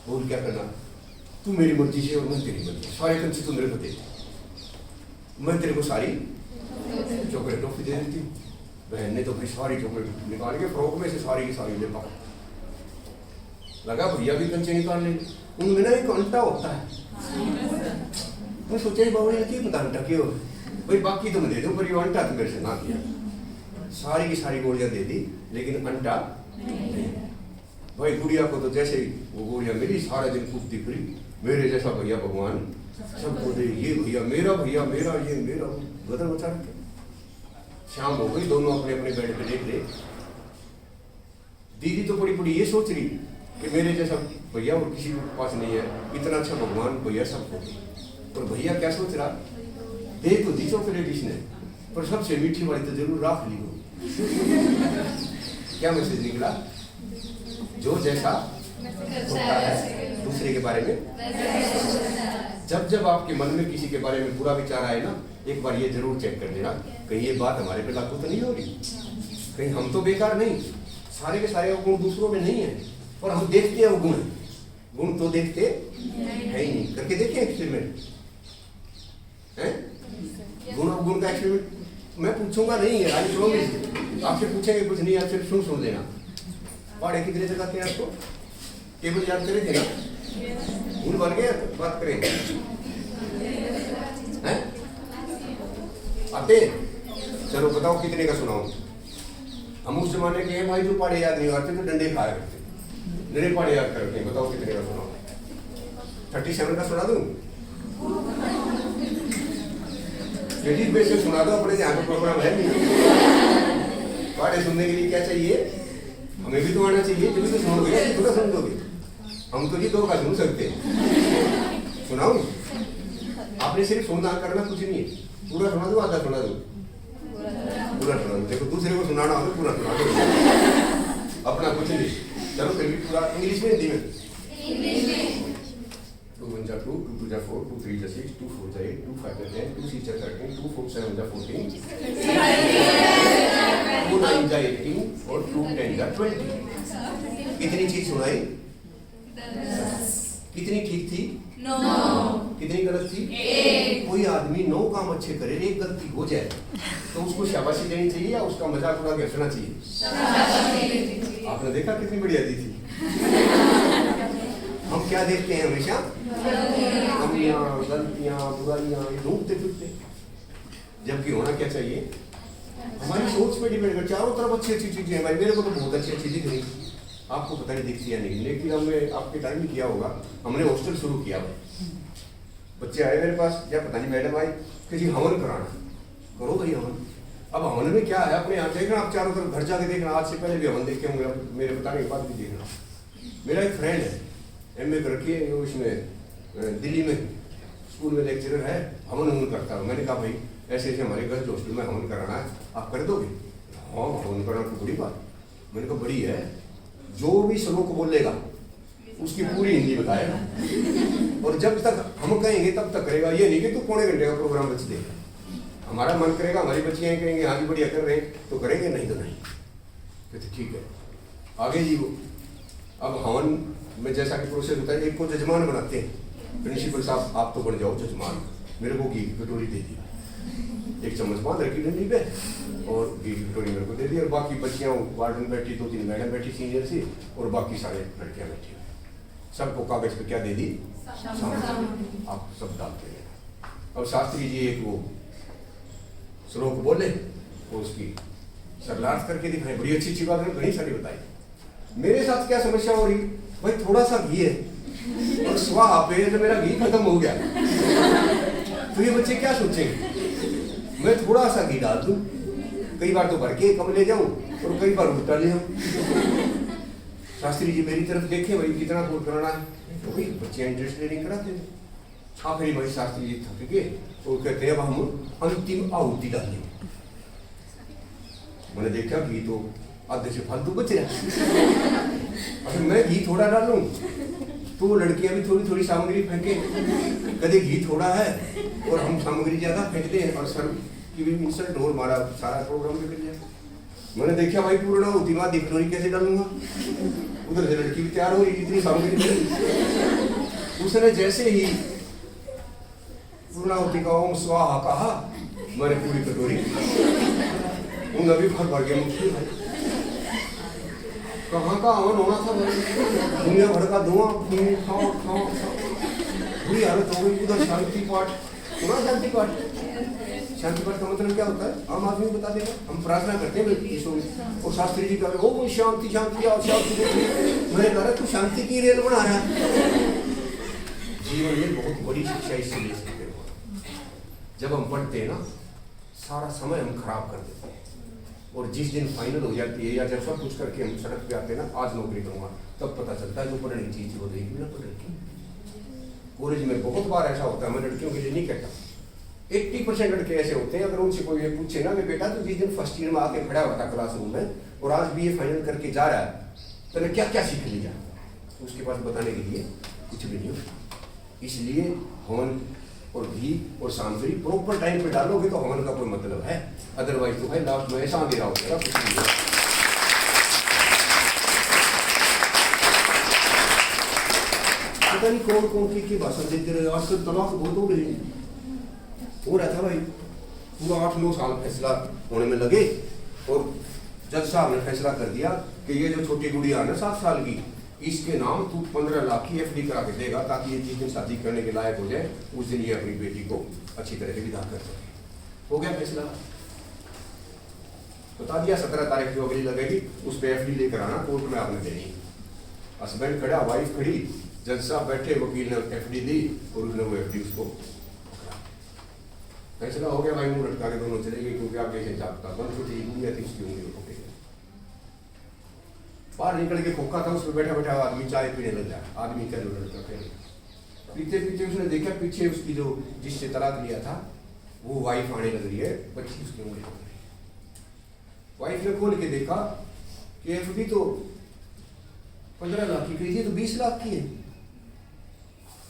बोल क्या करना, तू मेरी मर्जी से और मैं तेरी मर्जी, सारे कंचे तू मेरे को दे, मैं तेरे को सारी चॉकलेट टॉफी दे देती हूँ। बहन ने तो फिर सारी चॉकलेट निकाल के फ्रॉक में से सारी की सारी ले पाओ। लगा भैया भी कंचे निकाल लेंगे, उनमें ना एक अंटा होता है। मैं सोचा ही बाबा ने पता अंटा क्यों, भाई बाकी तो मैं दे दूं पर ये अंटा तो मेरे से ना दिया। सारी की सारी गोलियां दे दी लेकिन अंटा नहीं। भाई गुड़िया को तो जैसे ही वो गोलियां मिली सारा दिन कूदती फिरी, मेरे जैसा भैया भगवान सबको दे, ये भैया मेरा ये मेरा गदर बचा रखे। शाम हो गई, दोनों अपने अपने बेड पे देख रहे। दीदी तो बड़ी बड़ी ये सोच रही कि मेरे जैसा भैया और किसी के पास नहीं है, इतना अच्छा भगवान भैया सबको। और भैया क्या सोच रहा, दे तो दी चॉकलेट इसने, पर सबसे मीठी वाली तो जरूर राख ली हो। क्या मैसेज निकला? जो जैसा होता है दूसरे के बारे में, जब जब आपके मन में किसी के बारे में बुरा विचार आए ना, एक बार ये जरूर चेक कर लेना कहीं ये बात हमारे पे लागू तो नहीं हो रही, कहीं हम तो बेकार नहीं। सारे के सारे गुण दूसरों में नहीं है, पर हम देखते हैं वो गुण, गुण तो देखते है ही नहीं। करके देखिए एक्सपेरिमेंट है, गुण और गुण का एक्सपेरिमेंट मैं पूछूंगा नहीं है, आज प्रॉमिस आपसे पूछेंगे कुछ नहीं, आपसे सुन लेना। पढ़े कितने जगह थे आपको, टेबल याद करे थे ना, गुण बन गया तो बात करेंगे हैं? आते चलो बताओ कितने का सुनाऊं। हम उस जमाने के हैं भाई जो पढ़े याद नहीं करते तो डंडे खाया करते, मेरे पढ़े याद करते हैं। बताओ कितने का सुनाऊं? 37 का सुना दूं? क्रेडिट बेस पे सुना दो, अपने यहाँ पे प्रोग्राम है नहीं। पढ़े सुनने के लिए क्या चाहिए, हमें भी तो आना चाहिए, जब तो सुनोगे पूरा सुन दोगे। हम तो जी 2 का सुन सकते हैं। सुनाऊं? आपने सिर्फ सुनना करना, कुछ नहीं है। पूरा सुना दो, आधा सुना दो, पूरा सुना दो। देखो दूसरे को सुनाना हो तो पूरा सुना दो, अपना कुछ नहीं। चलो फिर भी पूरा इंग्लिश में, हिंदी में। 2 1 जा 2, 2 2 जा 4, 2 3 जा 6, 2 4 जा 8, 2 5 जा 10, 2 6 जा 13, 2 4 7 जा 14, 2 9 जा 18 और 2 10 जा 20। कितनी चीज सुनाई? कितनी ठीक थी? 9। कितनी गलत थी? 1। कोई आदमी 9 काम अच्छे करे, एक गलती हो जाए तो उसको शाबाशी देनी चाहिए या उसका मजाक उड़ा के हंसना चाहिए? आपने देखा कितनी बढ़िया दी थी। हम क्या देखते हैं हमेशा? कमियां, गलतियां, बुराइयां ढूंढते फिरते, जबकि होना क्या चाहिए? हमारी सोच पे डिपेंड कर। चारों तरफ अच्छी अच्छी चीजें हैं भाई, मेरे को तो बहुत अच्छी अच्छी दिख रही, आपको पता नहीं दिखती या नहीं, लेकिन हमने आपके टाइम में किया होगा, हमने हॉस्टल शुरू किया। बच्चे आए मेरे पास, या पता नहीं मैडम आई कि जी हवन कराना, करो भाई हवन। अब हवन में क्या है, अपने यहाँ देखना, आप चारों तरफ घर जाके देखना, आज से पहले भी हवन देखे होंगे, मेरे बताने के बाद भी देखना। मेरा एक फ्रेंड है, MA कर रखी है, इसमें दिल्ली में स्कूल में लेक्चरर है, हवन करता है। मैंने कहा भाई ऐसे ऐसे हमारे गर्ल्स हॉस्टल में हवन कराना है, आप कर दोगे? हाँ हवन कराना तो बड़ी बात। मैंने कहा बड़ी है, जो भी श्लोक बोलेगा उसकी पूरी हिंदी बताएगा, और जब तक हम कहेंगे तब तक करेगा। ये नहीं कि तू पौने घंटे का प्रोग्राम बच देगा, हमारा मन करेगा, हमारी बच्चियाँ कहेंगे हाँ जी बढ़िया कर रहे हैं तो करेंगे, नहीं तो नहीं। कहते ठीक है आगे जी। वो अब हवन में जैसा कि प्रोसेस होता है, एक को जजमान बनाते हैं, प्रिंसिपल साहब आप तो बन जाओ जजमान। मेरे को घी की कटोरी दे दिया, 1 चम्मच बांध रखी डंडी पे और घी की कटोरी मेरे को दे दी, और बाकी बच्चियाँ वार्डन बैठी, 2-3 मैडम बैठी सीनियर से, और बाकी सारे लड़कियाँ बैठी। सबको कागज पे क्या दे दी, आप सब डालते हैं। अब शास्त्री जी एक वो श्लोक बोले, वो उसकी सरलार्थ करके दिखाई, बड़ी अच्छी अच्छी बात है, घनी सारी बताई। मेरे साथ क्या समस्या हो रही, भाई थोड़ा सा घी है और स्वाहा पे तो मेरा घी खत्म हो गया, तो ये बच्चे क्या सोचेंगे, मैं थोड़ा सा घी डाल दूं, कई बार तो भर के कम ले जाऊं और कई बार उल्टा ले आऊं। शास्त्री जी मेरी तरफ देखे, भाई कितना दूर कराना है, तो भाई बच्चे इंटरेस्ट लेने कराते हैं। हाँ फिर भाई शास्त्री जी थक गए, वो कहते हैं अब हम अंतिम आहुति डालेंगे। मैंने देखा घी तो आधे से फालतू बच रहा, अगर मैं घी थोड़ा डालूं तो लड़कियां भी थोड़ी थोड़ी सामग्री फेंके, कभी घी थोड़ा है और हम सामग्री ज्यादा फेंकते हैं और सर की भी इंसल्ट हो, हमारा सारा प्रोग्राम बिगड़ जाए। मैंने देखा भाई पूर्ण होती बात दिखनोरी कैसे डालूंगा, उधर से लड़की भी तैयार हो रही, इतनी सामग्री। उसने जैसे ही पूर्णाहुति का ओम स्वाहा कहा, मैंने पूरी कटोरी उन अभी भर भर के मुझे कहाँ का हवन होना था, दुनिया भर का धुआं, खाओ खाओ बुरी हालत हो गई। उधर शांति पाठ सुना, शांति पाठ, शांति पाठ का मतलब क्या होता है आम आदमी बता देगा, हम प्रार्थना करते हैं और शास्त्री जी कह रहे ओम शांति शांति और शांति। मैंने कहा तू शांति की रेल बना रहा है। जीवन में बहुत बड़ी शिक्षा इससे ले सकते हो, जब हम पढ़ते हैं ना सारा समय हम खराब कर देते हैं, और जिस दिन फाइनल हो जाती है या जब सब कुछ करके हम सड़क पे आते हैं ना, आज नौकरी करूंगा, तब पता चलता है जो पढ़ने की चीज थी वो देगी ना पढ़ रखी। कॉलेज में बहुत बार ऐसा होता है, मैं लड़कियों के लिए नहीं कहता, 80% लड़के ऐसे होते हैं, अगर उनसे कोई ये पूछे ना कि बेटा तो जिस दिन फर्स्ट ईयर में आके खड़ा हुआ था क्लासरूम में और आज BA फाइनल करके जा रहा है, तो क्या क्या सीख लिया, तो उसके पास बताने के लिए कुछ भी नहीं होता। इसलिए हवन और घी और सामग्री प्रॉपर टाइम पे डालोगे तो हवन का कोई मतलब है, अदरवाइज तो भाई लास्ट में ऐसा अंधेरा हो जाएगा, कुछ नहीं है। पता नहीं कौन कौन की भाषण देते रहे, आज तो तलाक बहुत हो रही हो रहा था भाई, पूरा 8-9 साल फैसला होने में लगे और जज साहब ने फैसला कर दिया कि ये जो छोटी गुड़िया है ना 7 साल की, इसके नाम तू 15 लाख की FD करा के देगा, ताकि ये जिस दिन शादी करने के लायक हो जाए उस दिन ये अपनी बेटी को अच्छी तरह से विदा कर सके। हो गया फैसला, बता दिया 17 तारीख जो अगली लगेगी उस पर FD लेकर आना, कोर्ट में आपने देनी। हस्बैंड खड़ा, वाइफ खड़ी, जज साहब बैठे, वकील ने FD दी और उसने वो FD उसको फैसला हो गया। भाई मुंह लटका के दोनों चले गए, क्योंकि आप कैसे जागता बंद होती उंगलियां थी उसकी, उंगली पकड़े बाहर निकल के खोखा था, उसमें बैठा बैठा आदमी चाय पीने लग गया। आदमी क्या लड़का पीते पीते उसने देखा पीछे उसकी जो जिससे तलाक लिया था वो वाइफ आने लग रही है, बच्ची उसकी उंगली पकड़ रही है। वाइफ ने खोल के देखा कि FD तो 15 लाख की कही थी, तो 20 लाख की है।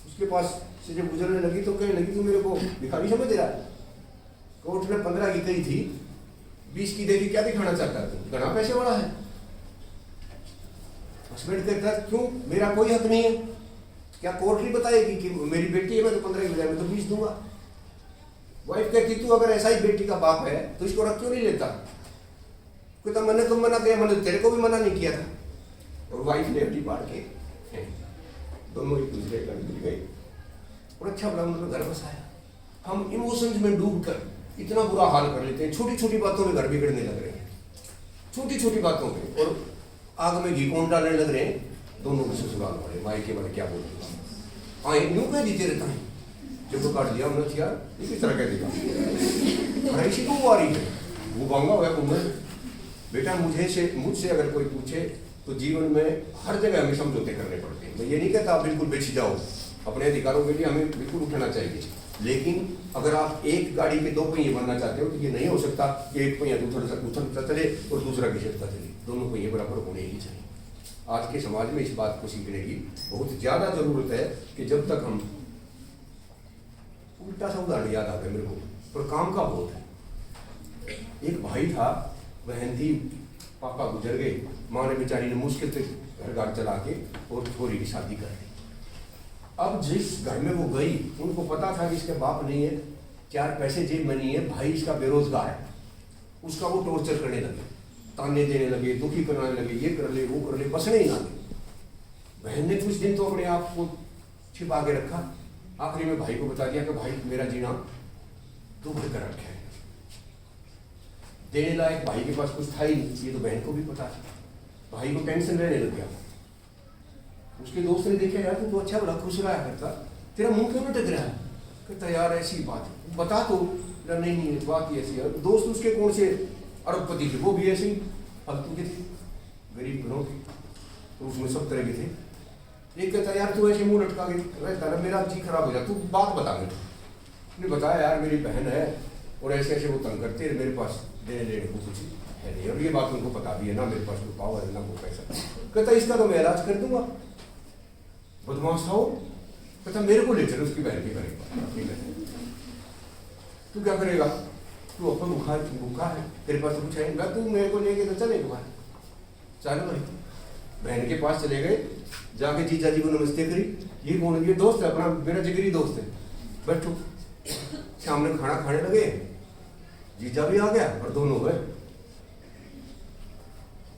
उसके पास से जब गुजरने लगी तो कहने लगी तू मेरे को भिखारी समझ रहा है, कोर्ट ने 15 की कही थी, 20 की देखी, क्या दिखाना चाहता है तू, घना पैसे वाला है। हस्बैंड कहता है क्यों, मेरा कोई हक नहीं है, क्या कोर्ट नहीं बताएगी कि मेरी बेटी है, मैं तो 15 की बजाय मैं तो 20 दूंगा। वाइफ कहती तू अगर ऐसा ही बेटी का बाप है तो इसको रख क्यों नहीं लेता, कहता मैंने तो मना किया, मैंने तेरे को भी मना नहीं किया था। और वाइफ ने FD पाड़ के दोनों एक दूसरे का मिल गए और अच्छा बड़ा मतलब घर बसाया। हम इमोशंस में डूब कर इतना बुरा हाल कर लेते हैं, छोटी छोटी बातों में घर बिगड़ने लग रहे हैं, छोटी छोटी बातों में, और आग में घी कौन डालने लग रहे हैं, दोनों के ससुराल वाले मायके वाले क्या बोलते हैं, हाँ यूं कह देते रहता है, जब तो काट दिया हमने यार ये किस तरह कह देगा, इसी को आ रही है वो भांगा हुआ घूमने। बेटा मुझसे अगर कोई पूछे तो जीवन में हर जगह हमें समझौते करने पड़ते हैं। मैं ये नहीं कहता आप बिल्कुल बेच जाओ, अपने अधिकारों के लिए हमें बिल्कुल उठना चाहिए, लेकिन अगर आप एक गाड़ी के 2 पहिए बनना चाहते हो तो ये नहीं हो सकता कि एक पहिया उछलता चले और दूसरा घिसटता चले, दोनों पहिए बराबर होने ही चाहिए। आज के समाज में इस बात को सीखने की बहुत ज्यादा जरूरत है कि जब तक हम, उल्टा सा उदाहरण याद आता है मेरे को, पर काम का बहुत है। एक भाई था, बहन थी, पापा गुजर गए, माँ ने बेचारी ने मुश्किल से घर चला के और छोरी की शादी कर दी। अब जिस घर में वो गई उनको पता था कि इसके बाप नहीं है, 4 पैसे जेब में नहीं है, भाई इसका बेरोजगार है, उसका वो टॉर्चर करने लगे, ताने देने लगे, दुखी कराने लगे, ये कर ले वो कर ले, बसने ही ना दे। बहन ने कुछ दिन तो अपने आप को छिपा के रखा, आखिरी में भाई को बता दिया कि भाई मेरा जीना तू भर कर रखे है। देने लायक भाई के पास कुछ था ही नहीं, ये तो बहन को भी पता था। भाई को टेंशन रहने लग गया। उसके दोस्त ने देखा, यार तू तो अच्छा बड़ा खुश रहा करता, तेरा मुंह क्यों लटक रहा है? कहता यार ऐसी बात बता तो। नहीं नहीं बात ही ऐसी है। दोस्त उसके कौन से अरबपति थे, वो भी ऐसे ही फालतू के थे, गरीब घरों के, तो उसमें सब तरह के थे। एक कहता यार तू ऐसे मुंह लटका के रहता ना, मेरा जी खराब हो जाता, तू बात बता। मैंने बताया यार मेरी बहन है और ऐसे ऐसे वो तंग करते हैं, मेरे पास देने लेने को कुछ है नहीं, और ये बात उनको पता भी है ना, मेरे पास कोई पावर है ना वो पैसा। कहता इसका तो मैं इलाज कर दूंगा। बदमाश था वो। कहता मेरे को ले चलो उसकी बहन के करेगा। तू क्या करेगा? तू अपन भूखा है, तेरे पास तो कुछ है नहीं, तू मेरे को लेके तो चले बाहर। चलो भाई बहन के पास चले गए, जाके जीजा जी को नमस्ते करी। ये कौन है? ये दोस्त है अपना, मेरा जिगरी दोस्त है, बैठो। सामने खाना खाने लगे, जीजा भी आ गया और दोनों गए।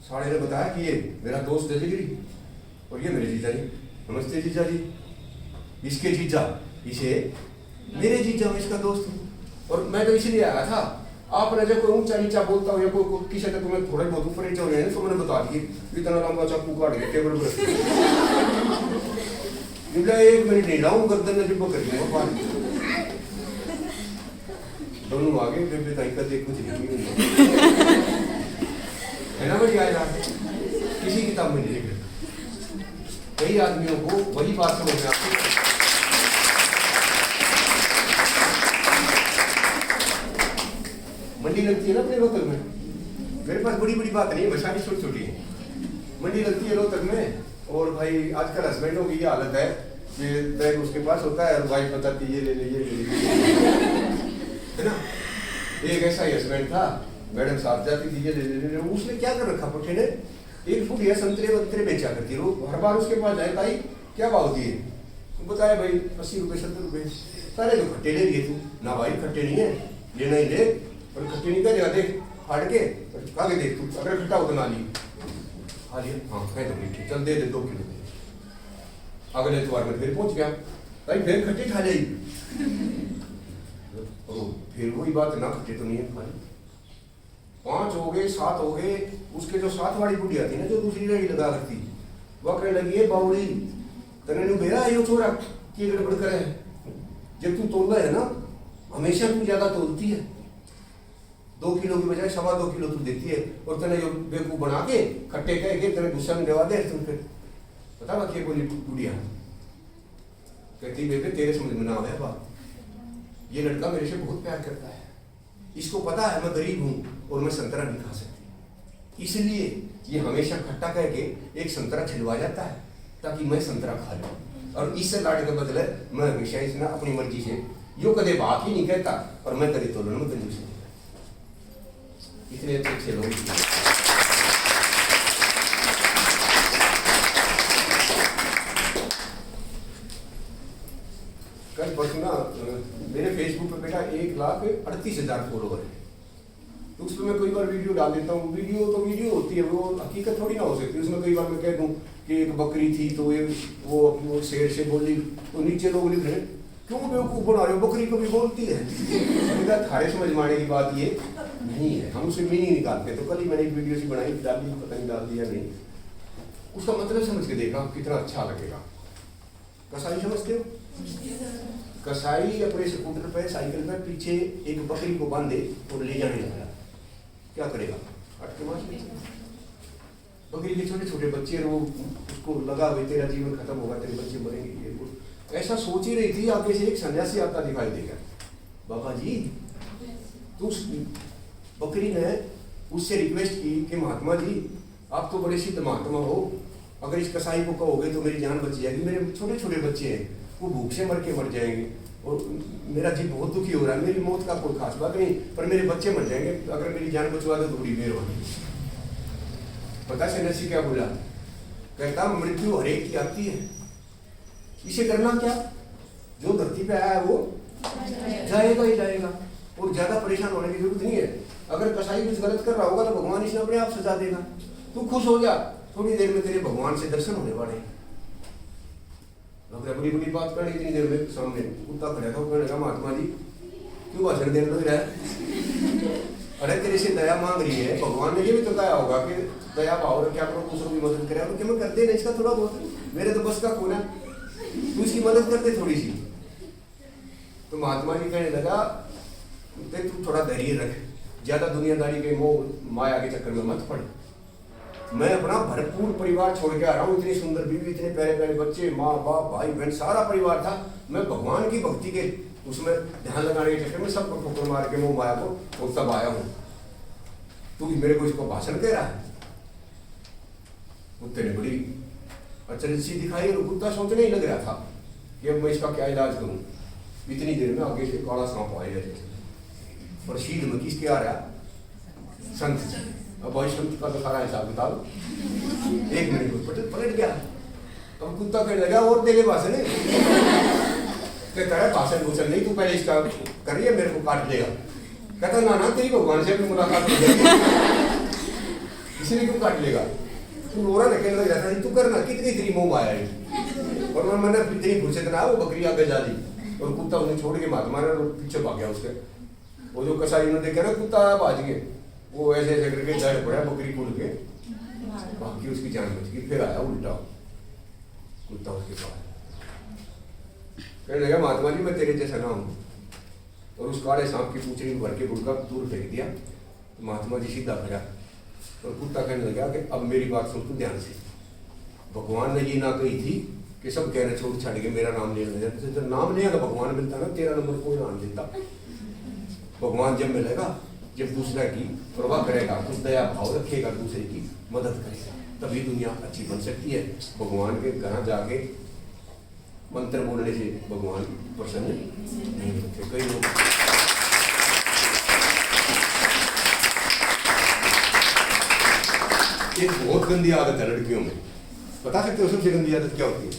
साड़े ने बताया कि ये मेरा दोस्त है जिगरी और ये मेरे जीजा जी। नमस्ते जीजा जी। इसके जीजा, इसे मेरे जीजा, इसका दोस्त हूँ। और मैं तो इसलिए आया था, आपने जब कोई ऊंचा नीचा बोलता हो या कोई किसी ने तुम्हें थोड़े बहुत ऊपर नीचे हो रहे हैं तो मैंने बता दिए, इतना लंबा चाकू काट के टेबल पर एक मिनट नहीं लाऊं, गर्दन में जिब्बो कर दिया। दोनों आगे बेबे ताई का देख कुछ नहीं है ना बढ़िया यार, किसी किताब में नहीं लिखा। कई आदमियों को वही बात समझ में आती है। मंडी लगती है ना अपने रोहतक में, मेरे पास बड़ी बड़ी बात नहीं है, मशाली छोटी छोटी है। मंडी लगती है रोहतक में, और भाई आजकल हस्बैंडों की ये हालत है कि बैग उसके पास होता है और वाइफ बताती ये ले ले ये ले है ना। एक ऐसा ही हस्बैंड था, मैडम साथ जाती थी ये ले ले, उसने क्या कर रखा पुट्ठे ने, एक फुट या संतरे वंतरे बेचा करती, हर बार उसके पास जाए ताई क्या भाव दिए, बताया भाई 80 रुपये 70 रुपये। सारे तो खट्टे ले लिए तू ना भाई, खट्टे नहीं है, लेना ही ले, और खट्टे नहीं करेगा, देख फाड़ के आगे देख तू, अगर खट्टा हो तो ना ली खा लिया, हाँ कह दो मीठी, चल दे दे 2 किलो। अगले इतवार में फिर पहुंच गया, भाई फिर खट्टे खा जाएगी। फिर वही बात, ना खट्टे तो नहीं है खाली। 5 हो गए 7 हो गए, उसके जो 7 वाली बुढ़िया थी ना, जो दूसरी रेडी लगा करती, वह कहने लगी है बाउड़ी तेने बेरा है यो छोरा की गड़बड़ करे, जब तू तोड़ता है ना हमेशा तू ज्यादा तोड़ती है, 2 किलो की बजाय 2.25 किलो तू देती है, और तेने जो बेवकूफ बना के खट्टे कह के तेरे गुस्सा में देवा दे तुम। फिर पता बाकी बोली बुढ़िया कहती बेबे तेरे समझ में ना आया बात, ये लड़का मेरे से बहुत प्यार करता है, इसको पता है मैं गरीब हूं और मैं संतरा नहीं खा सकती, इसलिए ये हमेशा खट्टा कह के एक संतरा छिलवा जाता है ताकि मैं संतरा खा लूं, और इससे लाने के बदले मैं हमेशा इसने अपनी मर्जी से यो कदे बात ही नहीं कहता, और मैं कदे तोलन में कंजूसी नहीं करता। इतने अच्छे लोग कल परसों ना मेरे फेसबुक पे बेटा 1,38,000 फॉलोवर है, तो उस पर मैं कई बार वीडियो डाल देता हूँ। वीडियो तो वीडियो होती है, वो हकीकत थोड़ी ना हो सकती। उसमें कई बार मैं कह दूँ कि एक बकरी थी तो ये वो शेर से बोली, तो नीचे लोग लिख रहे हैं क्यों बेवकूफ़ बना रहे हो, बकरी को भी बोलती है। थारे समझ माने की बात ये नहीं है, हम उससे मीनिंग निकालते। तो कल ही मैंने एक वीडियो सी बनाई, डाली, पता नहीं डाल दिया नहीं, उसका मतलब समझ के देखा कितना अच्छा लगेगा। कसाई समझते हो? कसाई अपने स्कूटर पे साइकिल पे पीछे एक बकरी को बांधे और ले जाने लगा, क्या करेगा? बकरी के छोटे छोटे बच्चे, वो उसको लगा हुए तेरा जीवन खत्म होगा, तेरे बच्चे मरेंगे, ये वो ऐसा सोच ही रही थी। आगे से एक सन्यासी आता दिखाई देगा, बाबा जी तो उस बकरी ने उससे रिक्वेस्ट की कि महात्मा जी आप तो बड़े सिद्ध महात्मा हो, अगर इस कसाई को कहोगे तो मेरी जान बच जाएगी, मेरे छोटे छोटे बच्चे हैं वो भूख से मर के मर जाएंगे, और मेरा जी बहुत दुखी हो रहा है, मेरी मौत का कोई खास बात नहीं, पर मेरे बच्चे मर जाएंगे, अगर मेरी जान बचवा दो तो बड़ी मेहरबानी। पता सन्यासी क्या बोला? कहता मृत्यु हरेक की आती है, इसे करना क्या, जो धरती पे आया है वो जाएगा ही जाएगा, और ज्यादा परेशान होने की जरूरत नहीं है। अगर कसाई कुछ गलत कर रहा होगा तो भगवान इसे अपने आप सजा देगा, तू खुश हो जा, थोड़ी देर में तेरे भगवान से दर्शन होने वाले हैं। अगर बड़ी बड़ी बात करनी इतनी देर में सामने कुत्ता खड़ा था, वो कहने लगा महात्मा जी क्यों भाषण देने लग रहा है? अरे तेरे से दया मांग रही है, भगवान ने ये भी तो कहा होगा कि दया भाव रखे, आप लोग दूसरों की मदद करे, तो क्या मैं कर दे नहीं इसका थोड़ा बहुत, मेरे तो बस का कौन है, तू इसकी मदद कर दे थोड़ी सी। तो महात्मा जी कहने लगा तू थोड़ा धैर्य रख, ज्यादा दुनियादारी के मोह माया के चक्कर में मत पड़। मैं अपना भरपूर परिवार छोड़ के आ रहा हूँ, इतनी सुंदर बीवी, इतने प्यारे प्यारे बच्चे, माँ बाप भाई बहन सारा परिवार था। मैं भगवान की भक्ति के उसमें ध्यान लगाने के चक्कर में सबको ठोकर मार के मोह माया को और तब आया हूँ। तू मेरे को इसको भाषण कह रहा है? कुत्ते ने बड़ी अचरज सी दिखाई और कुत्ता सोचने ही लग रहा था कि अब मैं इसका क्या इलाज करूँ। इतनी देर में आगे से काला सांप आए रहते थे और शील में किसके आ रहा? संत। अब भाई संत का तो सारा हिसाब किताब 1 मिनट में पलट गया। अब कुत्ता कहने लगा और दे ले भाषण। कहता है भाषण भूषण नहीं, तू पहले इसका करिए, मेरे को काट लेगा। कहता ना तेरी भगवान से अपनी मुलाकात हो जाएगी, इसलिए क्यों काट लेगा? तू रोरा कहने लग जाता है तू करना, कितनी तेरी मोह माया है। और मैंने इतनी फुर्सत ना, वो बकरी आगे जा ली और कुत्ता उन्हें छोड़ के महात्मा ने पीछे भाग गया उसके। वो जो कसाई ने देखा ना कुत्ता भाज गए, वो ऐसे ऐसे करके डर पड़ा, बकरी कूद के बाकी उसकी जान बच गई। फिर आया उल्टा कुत्ता उसके पास, कहने लगा महात्मा जी मैं तेरे जैसा ना हूँ, और उस काले सांप की पूंछड़ी में भर के गुड़का दूर फेंक दिया। तो महात्मा जी सीधा फिरा और कुत्ता कहने लगा कि अब मेरी बात सुन तू ध्यान से, भगवान ने ये ना कही थी कि सब कह रहे छोड़ छाड़ के मेरा नाम लेने लगा, तो जब नाम लेगा तो भगवान मिलता ना, तेरा नंबर कोई नाम देता। भगवान जब मिलेगा जब दूसरा की परवाह करेगा, कुछ दया भाव रखेगा, दूसरे की मदद करेगा, तभी दुनिया अच्छी बन सकती है। भगवान के घर जाके मंत्र बोलने से भगवान प्रसन्न नहीं होते। कई लोग एक बहुत गंदी आदत है लड़कियों में, बता सकते हो सबसे गंदी आदत क्या होती है?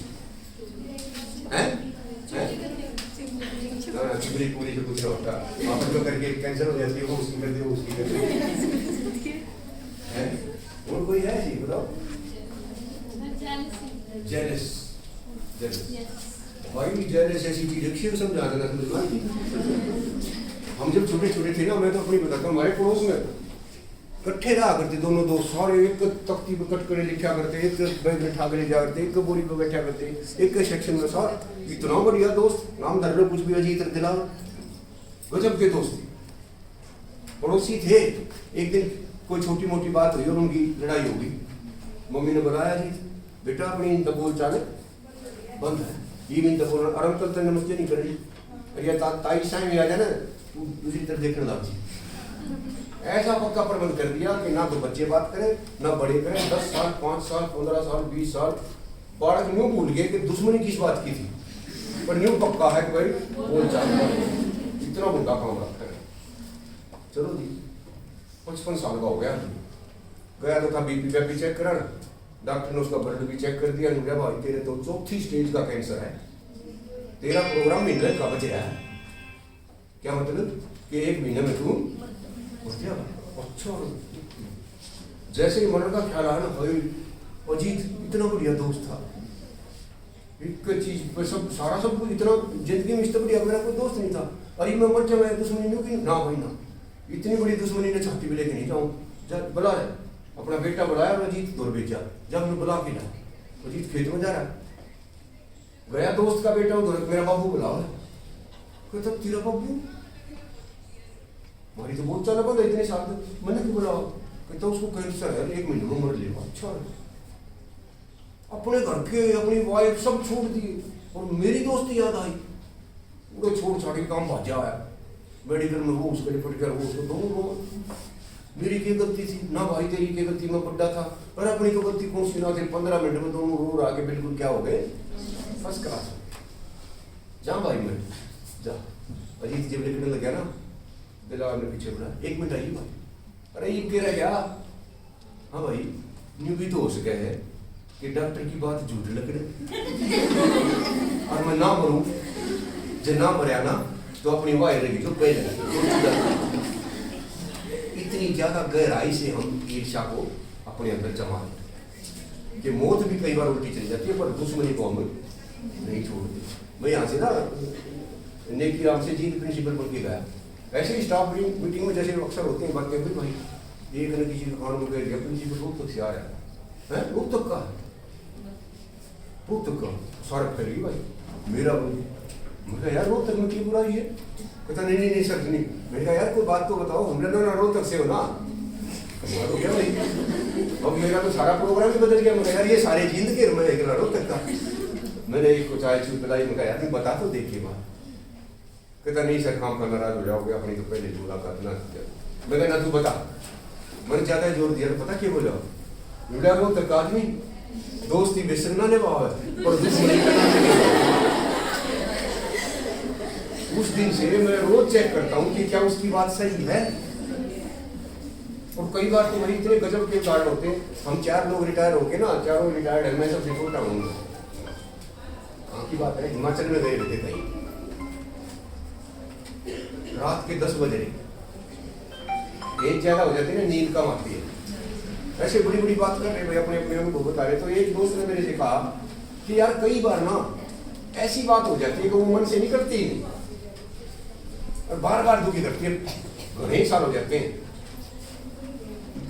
चिपरी पूरी से कुछ होता आपस में करके कैंसर हो जाती है, वो उसकी कर दे, वो उसकी कर दे। और कोई है जी बताओ? जेलस। भाई जेलस ऐसी चीज रखी है, समझा देना समझ। हम जब छोटे छोटे थे ना, मैं तो अपनी बताता हूँ, हमारे पड़ोस में इकट्ठे रहा करते दोनों दोस्त, सारे एक तख्ती पे कट कर लिखा करते, एक बैग में ठाक ले जा करते, एक बोरी पे बैठा करते, एक सेक्शन में सार। इतना बढ़िया दोस्त, नाम धर लो कुछ भी अजीत दिला, गजब के दोस्त पड़ोसी थे। एक दिन कोई छोटी मोटी बात हुई और उनकी लड़ाई होगी। मम्मी ने बताया जी बेटा अपनी इन बोल चाले बंद है, ये भी बोल आराम करते नमस्ते नहीं कर रही, अरे ताई साई आ जाए ना तू दूसरी तरफ देखने लग जी। ऐसा पक्का प्रबंध कर दिया कि ना तो बच्चे बात करें ना बड़े करें। 10 साल 5 साल 15 साल 20 साल बालक न्यू भूल गए कि दुश्मनी किस बात की थी, पर न्यू पक्का है कि भाई बोल चाल इतना बड़ा काम रखा है। चलो जी 55 साल का हो गया, गया तो था बीपी चेक करा, डॉक्टर ने उसका ब्लड भी चेक कर दिया, बोला भाई तेरे तो 4थी स्टेज का कैंसर है, तेरा प्रोग्राम महीने का बच रहा है। क्या मतलब कि 1 महीने में तू अच्छा। जैसे ही मरण का ख्याल आया ना, भाई अजीत इतना बढ़िया दोस्त था, एक चीज पर सब सारा सब कुछ इतना जिंदगी में इससे बढ़िया मेरा कोई दोस्त नहीं था। अरे मैं मर जाऊँ दुश्मनी नहीं की ना भाई ना, इतनी बड़ी दुश्मनी ने छाती भी लेके नहीं जाऊँ। जब बुला है अपना बेटा बुलाया और अजीत दूर भेजा, जब मैं बुला के ला अजीत खेत में जा रहा गया, दोस्त का बेटा उधर मेरा बाबू बुला कहता तेरा बाबू हमारी तो बहुत चाला बंद इतने साल मैंने क्यों बुलाओ, कहता उसको कैंसर है 1 महीने में मर लेगा। अच्छा अपने घर के अपनी वाइफ सब छोड़ दिए और मेरी दोस्ती याद आई, पूरे छोड़ छाड़ के काम भाजा आया मेडिकल में, वो उसके लिपट गया, वो उसको दोनों मेरी क्या गलती थी ना भाई, तेरी क्या गलती, मैं बड्डा था, अरे अपनी तो गलती कौन सी ना थी। 15 मिनट में दोनों रो आके बिल्कुल क्या हो गए, फर्स्ट क्लास। जा भाई मैं जा। अजीत जब लिखने लग गया ना, दिलावर ने पीछे बोला 1 मिनट आइए भाई, अरे ये कह रहा क्या? हाँ भाई न्यू भी तो हो सके है कि डॉक्टर की बात झूठ लग रही और मैं ना मरूं, जब ना मरिया ना तो अपनी वाह रहेगी जो पहले। इतनी ज्यादा गहराई से हम ईर्ष्या को अपने अंदर जमा कि मौत भी कई बार उल्टी चली जाती है, पर दुश्मनी को हम नहीं छोड़ते। मैं यहाँ से ना नेकी राम से जीत प्रिंसिपल बोल के गया, ऐसे ही स्टाफ मीटिंग में जैसे अक्सर होते हैं बात कहते भाई एक न किसी दुकान में गया प्रिंसिपल वो तक से आ रहा है वो तक का सारा फैल गई भाई मेरा बोली। मैं कहा यार रोहतक में की बुराई है? कहता नहीं नहीं नहीं सर नहीं। मैंने कहा यार कोई बात तो बताओ, हमने ना रोहतक से हो ना। तो क्या भाई अब मेरा तो सारा प्रोग्राम ही बदल गया। मैं यार ये सारे जींद के मैं एक रोहतक का। मैंने एक को चाय चूत पिलाई। मैं कहा यार बता तो देखिए बात। कहता नहीं सर काम का नाराज हो जाओगे, अपनी तो पहले मुलाकात ना। मैं कहा ना तू बता। मैंने ज्यादा जोर दिया तो पता क्या बोला? बोला रोहतक का आदमी दोस्ती बेसरना ने बाबा और दुश्मनी करना नहीं। उस दिन से मैं रोज चेक करता हूँ कि क्या उसकी बात सही है। और कई बार तो वही इतने गजब के कार्ड होते हैं। हम 4 लोग रिटायर हो गए ना, चारों रिटायर्ड है, मैं सबसे छोटा हूँ। की बात है हिमाचल में गए थे कहीं, रात के 10 बजे एज ज्यादा हो जाती है ना, नींद कम आती है। ऐसे बड़ी बड़ी बात कर रहे भाई अपने अपने अनुभव बता रहे। तो एक दोस्त ने मेरे से कहा कि यार कई बार ना ऐसी बात हो जाती है कि वो मन से निकलती ही नहीं और बार बार दुखी करती है। घने साल हो जाते हैं।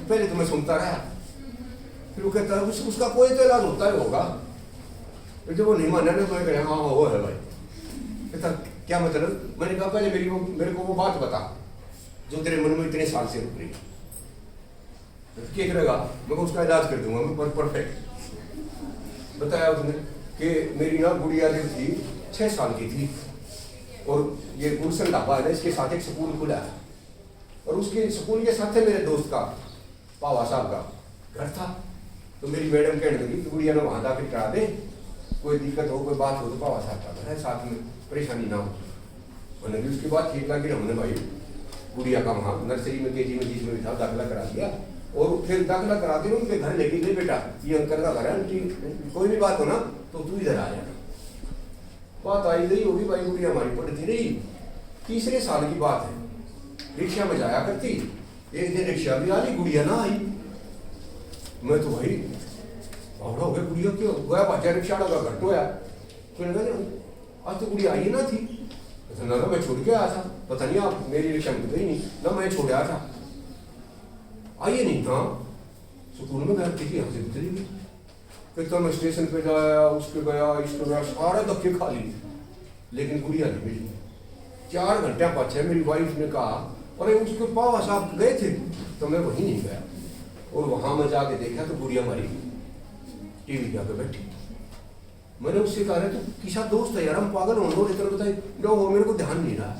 पहले तो मैं सुनता रहा, फिर वो कहता है उसका कोई तो इलाज होता है होगा। फिर जब वो नहीं माना ना मैं कह हाँ वो है भाई। कहता क्या मतलब? मैंने कहा पहले मेरे को वो बात बता जो तेरे मन में इतने साल से रुक रही। क्या करेगा? मैं उसका इलाज कर दूंगा, मैं परफेक्ट। बताया उसने कि मेरी ना गुड़िया जो थी 6 साल की थी और ये गुलशन ढाबा है ना, इसके साथ एक स्कूल खुला है और उसके स्कूल के साथ है मेरे दोस्त का पावा साहब का घर था। तो मेरी मैडम कहने लगी कि गुड़िया ने वहां दाखिल करा दे, कोई दिक्कत हो कोई बात हो तो पावा साहब का घर है साथ में, परेशानी ना हो। मैंने भी उसके बाद ठीक लगी, हमने भाई गुड़िया का वहाँ नर्सरी में केजी में जिसमें भी था दाखिला करा दिया और फिर दाखिला करा दिया उनके घर लेके गए। बेटा ये अंकल का घर है, कोई भी बात हो ना तो तू इधर आ जाना। बात आई गई होगी भाई, गुड़िया हमारी पढ़ती रही। 3रे साल की बात है, रिक्शा में जाया करती। एक दिन रिक्शा भी आ रही, गुड़िया ना आई। मैं तो भाई भावड़ा हो गया, गुड़िया क्यों गया? बाजा रिक्शा लगा घर तो आया। आज तो गुड़िया आई ना थी। ना मैं छोड़ के आया था, पता नहीं आप मेरी रिक्शा में गई नहीं ना, मैं छोड़ आया था। आइए नहीं था स्कूल में गया थी, यहाँ से गुजरी गई। तो मैं स्टेशन पे जाया, उसके गया, इसको गया, सारे धक्के खा लिए लेकिन गुड़िया नहीं मिली। 4 घंटे पीछे मेरी वाइफ ने कहा अरे उसके पापा साहब गए थे, तो मैं वहीं नहीं गया और वहां मैं जाके देखा तो गुड़िया हमारी टीवी के आगे बैठी। मैंने उससे कहा तो किसा दोस्त है यार, हम पागल होने और इतना बताए लो, वो मेरे को ध्यान नहीं रहा।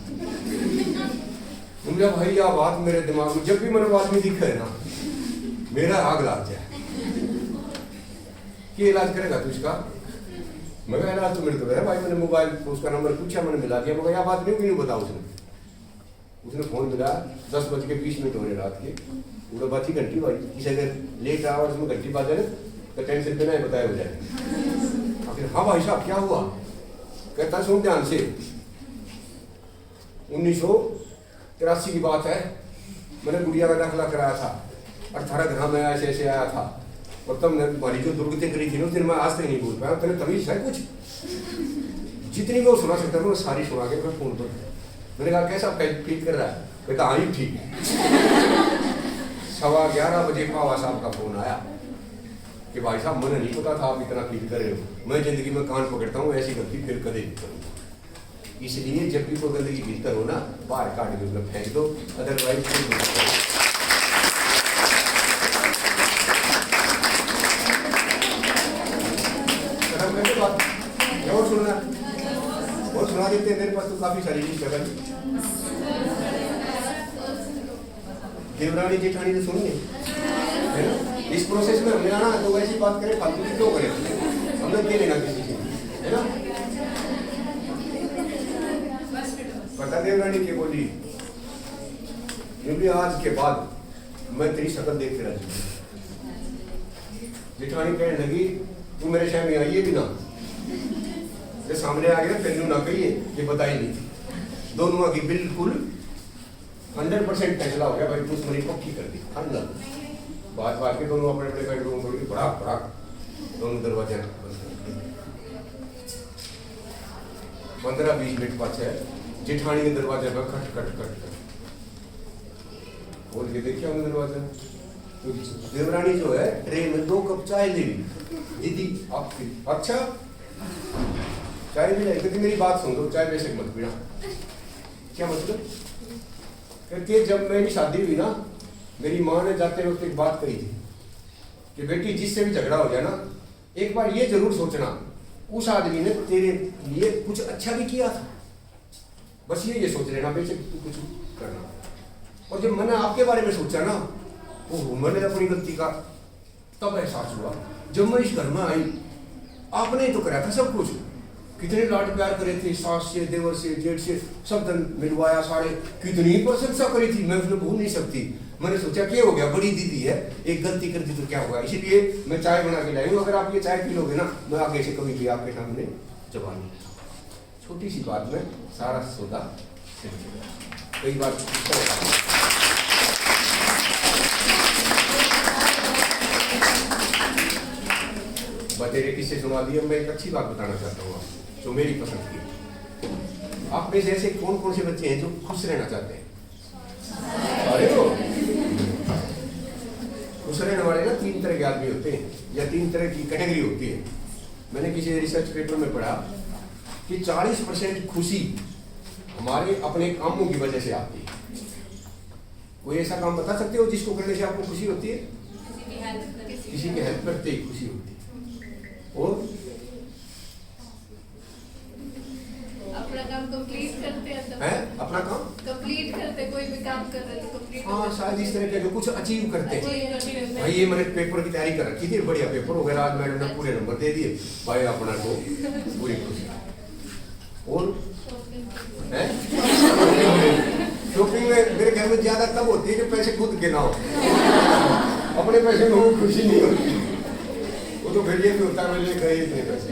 मुझे भाई यह बात मेरे दिमाग में जब भी मेरे आदमी दिखा है ना, मेरा आग लग जाए कि इलाज करेगा तू इसका। मैं कहा इलाज तो मेरे को है भाई। मैंने मोबाइल उसका नंबर पूछा, मैंने मिला दिया। मैं यह बात नहीं बताओ। उसने फोन मिला 10:20 हो रहे रात के, पूरा बात ही घंटी भाई। किसी अगर लेट आवर्स में घंटी बात है तो टेंशन पे ना बताया हो जाए। फिर हाँ भाई साहब क्या हुआ? कहता सुन ध्यान से, 1983 की बात है। मैंने गुड़िया का दाखिला कराया था, 18 ग्राम में ऐसे ऐसे आया था और तब हमारी जो दुर्गति करी थी ना, उस दिन मैं आज तक नहीं भूल पाया। तेरे तमीज है कुछ? जितनी वो सुना सकता था मैं सारी सुना के मैं फोन पर। मैंने कहा कैसा फील कर रहा है? कहता हाँ ही ठीक। 11:15 बजे पावा साहब का फोन आया कि भाई साहब मुझे नहीं पता था आप इतना फील कर रहे हो। मैं जिंदगी में कान पकड़ता हूँ, ऐसी गलती फिर कभी नहीं करूँगा। इसलिए जब भी कोई गंदगी फील करो ना, बाहर काट के फेंक दो, अदरवाइज और सुनना और सुना देते हैं। मेरे पास तो काफी सारी चीज जगह। देवरानी जेठानी ने सुनी है ना? इस प्रोसेस में हमने आना तो वैसी बात करें, फालतू की क्यों करें? हमने दे लेना किसी से, है ना? पता देवरानी की बोली क्योंकि आज के बाद मैं तेरी शक्ल देखते रह चुकी। जेठानी कहने लगी तू मेरे शहर में आइए भी ना, सामने आ गया फिर ना कहिए कि बताई नहीं थी। दोनों की बिल्कुल 100% फैसला हो गया भाई, दुश्मनी पक्की कर दी। बात के दोनों अपने अपने बेडरूम में बड़ा दोनों दरवाजे बंद कर दिए। 15-20 मिनट पाछे जेठानी के दरवाजे पर खट खट खट खट खोल के देखिए उन्होंने दरवाजा। तो देवरानी जो है ट्रे में 2 कप चाय ले ली। दीदी आपकी अच्छा चाय भी नहीं, कहती मेरी बात सुन लो, चाय वैसे मत पीना। क्या मतलब? कहती है जब मेरी शादी हुई ना, मेरी माँ ने जाते वक्त एक बात कही थी कि बेटी जिससे भी झगड़ा हो जाए ना, एक बार ये जरूर सोचना उस आदमी ने तेरे लिए कुछ अच्छा भी किया था। बस ये सोच लेना बेटे तू कुछ करना। और जब मैंने आपके बारे में सोचा ना, ओह मैंने अपनी गलती का तब एहसास हुआ जब मैं इस घर में आई। आपने ही तो करा था सब कुछ, कितने लाड प्यार करे थे, सास से, देवर से, जेठ से, सब धन मिलवाया, सारे कितनी प्रशंसा करी थी, मैं उसमें भूल नहीं सकती। मैंने सोचा क्या हो गया, बड़ी दीदी है, एक गलती कर दी तो क्या होगा, इसलिए मैं चाय बना के लाई हूँ। अगर आप ये चाय पी लोगे ना, मैं आगे से कभी भी आपके सामने जवान नहीं। छोटी सी बात में सारा सौदा कई बार बतेरे किससे सुना दिया। मैं एक अच्छी बात बताना चाहता हूँ जो मेरी पसंद की। आप में से ऐसे कौन कौन से बच्चे हैं जो खुश रहना चाहते हैं? अरे तो खुश रहने वाले ना 3 तरह के आदमी होते हैं या 3 तरह की कैटेगरी होती है। मैंने किसी रिसर्च पेपर में पढ़ा कि 40% खुशी हमारे अपने कामों की वजह से आती है। कोई ऐसा काम बता सकते हो जिसको करने से आपको खुशी होती है? किसी की हेल्प करते ही खुशी होती है। और अपना काम कंप्लीट करते हैं, अपना काम कंप्लीट करते, कोई भी काम कर रहे तो कंप्लीट। हाँ शायद इस तरह के जो कुछ अचीव करते हैं। भाई ये मैंने पेपर की तैयारी कर रखी थी, बढ़िया पेपर हो गया, आज मैडम ने पूरे नंबर दे दिए भाई, अपना को पूरी खुशी। और शॉपिंग में मेरे घर में ज्यादा तब होती है जब पैसे खुद के ना हो। अपने पैसे में वो खुशी नहीं होती, वो तो फिर ये भी होता है मैंने गए इतने पैसे।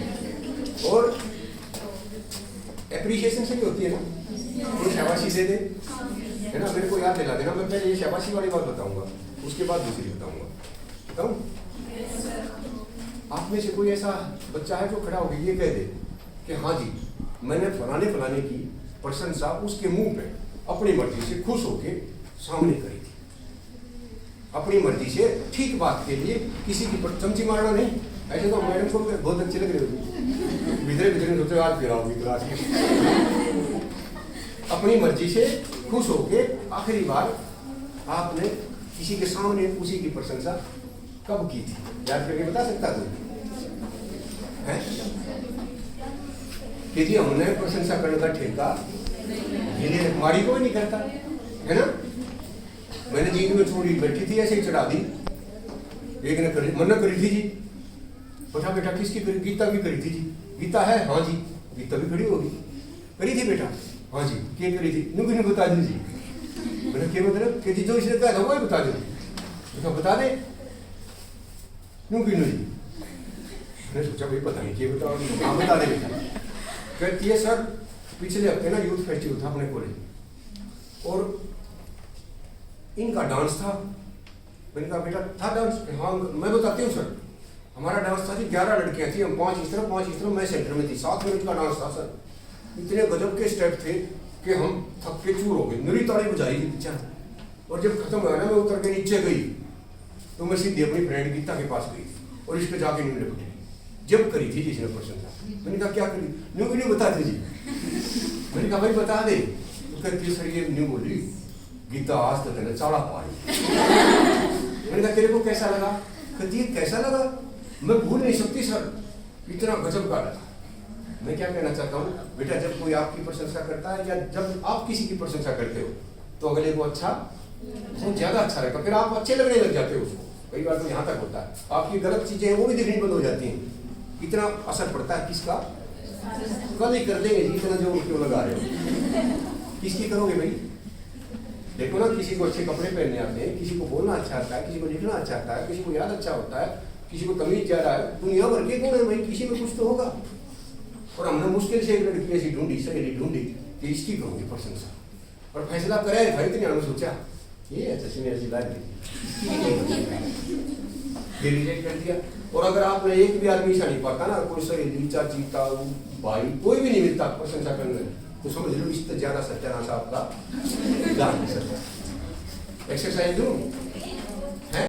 और एप्रिशिएशन से भी होती है ना, कोई शाबाशी दे दे, है ना, मेरे को याद दिला देना। मैं पहले ये शाबाशी वाली बात बताऊंगा, उसके बाद दूसरी बताऊंगा। बताऊं? आप में से कोई ऐसा बच्चा है जो खड़ा होकर ये कह दे कि हाँ जी मैंने फलाने फलाने की प्रशंसा उसके मुंह पे अपनी मर्जी से खुश होके सामने करी थी, अपनी मर्जी से ठीक बात के लिए, किसी की चमची मारना नहीं। ऐसे तो मैडम को बहुत अच्छे लग रहे होगी, भीतर भीतर सोचे आज फिर आओगी क्लास में। अपनी मर्जी से खुश होके आखिरी बार आपने किसी के सामने उसी की प्रशंसा कब की थी, याद करके बता सकता कोई? है कि जी हमने प्रशंसा करने का ठेका ये हमारी कोई नहीं करता, है ना। मैंने जीत में छोड़ी बैठी थी, ऐसे ही चढ़ा दी। एक ने करी, मन्ना करी थी जी, बेटा बेटा किसकी करी? गीता की करी थी जी। गीता है? हाँ जी। गीता भी खड़ी होगी, करी थी बेटा? हाँ जी। क्या करी थी? नुकी ने बता दी जी। मैंने क्या मतलब कि जी जो इसने कहा था वो ही बता दो। तो बता दे नुकी जी। मैंने सोचा भाई पता नहीं क्या बताओ, हाँ बता दे बेटा। कहती है सर पिछले हफ्ते ना यूथ फेस्टिवल था अपने कॉलेज और इनका डांस था। मैंने कहा बेटा था डांस? हाँ मैं बताती हूँ सर, हमारा डांस था जी, 11 लड़कियां थी, हम 5 इस तरफ 5 इस तरफ, मैं सेंटर में थी। 7 मिनट का डांस था सर, इतने गजब के स्टेप थे कि हम थक के चूर हो गए। मेरी ताली बजाई थी पीछे, और जब खत्म हुआ ना मैं उतर के नीचे गई तो मैं सीधे अपनी फ्रेंड गीता के पास गई और इस पे जाके नीले पटी जब करी थी जिसने प्रशंसा। मैंने कहा क्या करी? न्यू क्यों बता दीजिए। मैंने कहा भाई बता दे। तो कहती सर ये न्यू बोली गीता आज तक मैंने चाड़ा पाई। मैंने कहा तेरे को कैसा लगा? कहती कैसा लगा? मैं भूल नहीं सकती सर, इतना गजब का लगा। मैं क्या कहना चाहता हूँ बेटा, जब कोई आपकी प्रशंसा करता है या जब आप किसी की प्रशंसा करते हो तो अगले को अच्छा, बहुत ज्यादा अच्छा लगता, फिर आप अच्छे लगने लग जाते हो उसको। कई बार तो यहाँ तक होता है, आपकी गलत चीजें वो भी दिखनी बंद हो जाती हैं। इतना असर पड़ता है किसका? कल ही कर देंगे जी, इतना जो क्यों लगा रहे हो, किसकी करोगे भाई? देखो ना, किसी को अच्छे कपड़े पहनने आते हैं, किसी को बोलना अच्छा आता है, किसी को लिखना अच्छा आता है, किसी को याद अच्छा होता है, किसी को तमीज ज्यादा है। दुनिया भर के गुण है भाई, किसी में कुछ तो होगा। और हमने मुश्किल से एक लड़की ऐसी ढूंढी, सहेली ढूंढी कि इसकी करूंगी प्रशंसा, और फैसला करे भाई इतने हमने सोचा ये अच्छा सीनियर सी बात फिर रिजेक्ट कर दिया। और अगर आपने एक भी आदमी ऐसा नहीं पाता ना, कोई सहेली चाची ताऊ भाई कोई भी नहीं मिलता प्रशंसा करने, तो समझ लो इससे ज्यादा सत्यानाश आपका जा नहीं सकता। एक्सरसाइज दो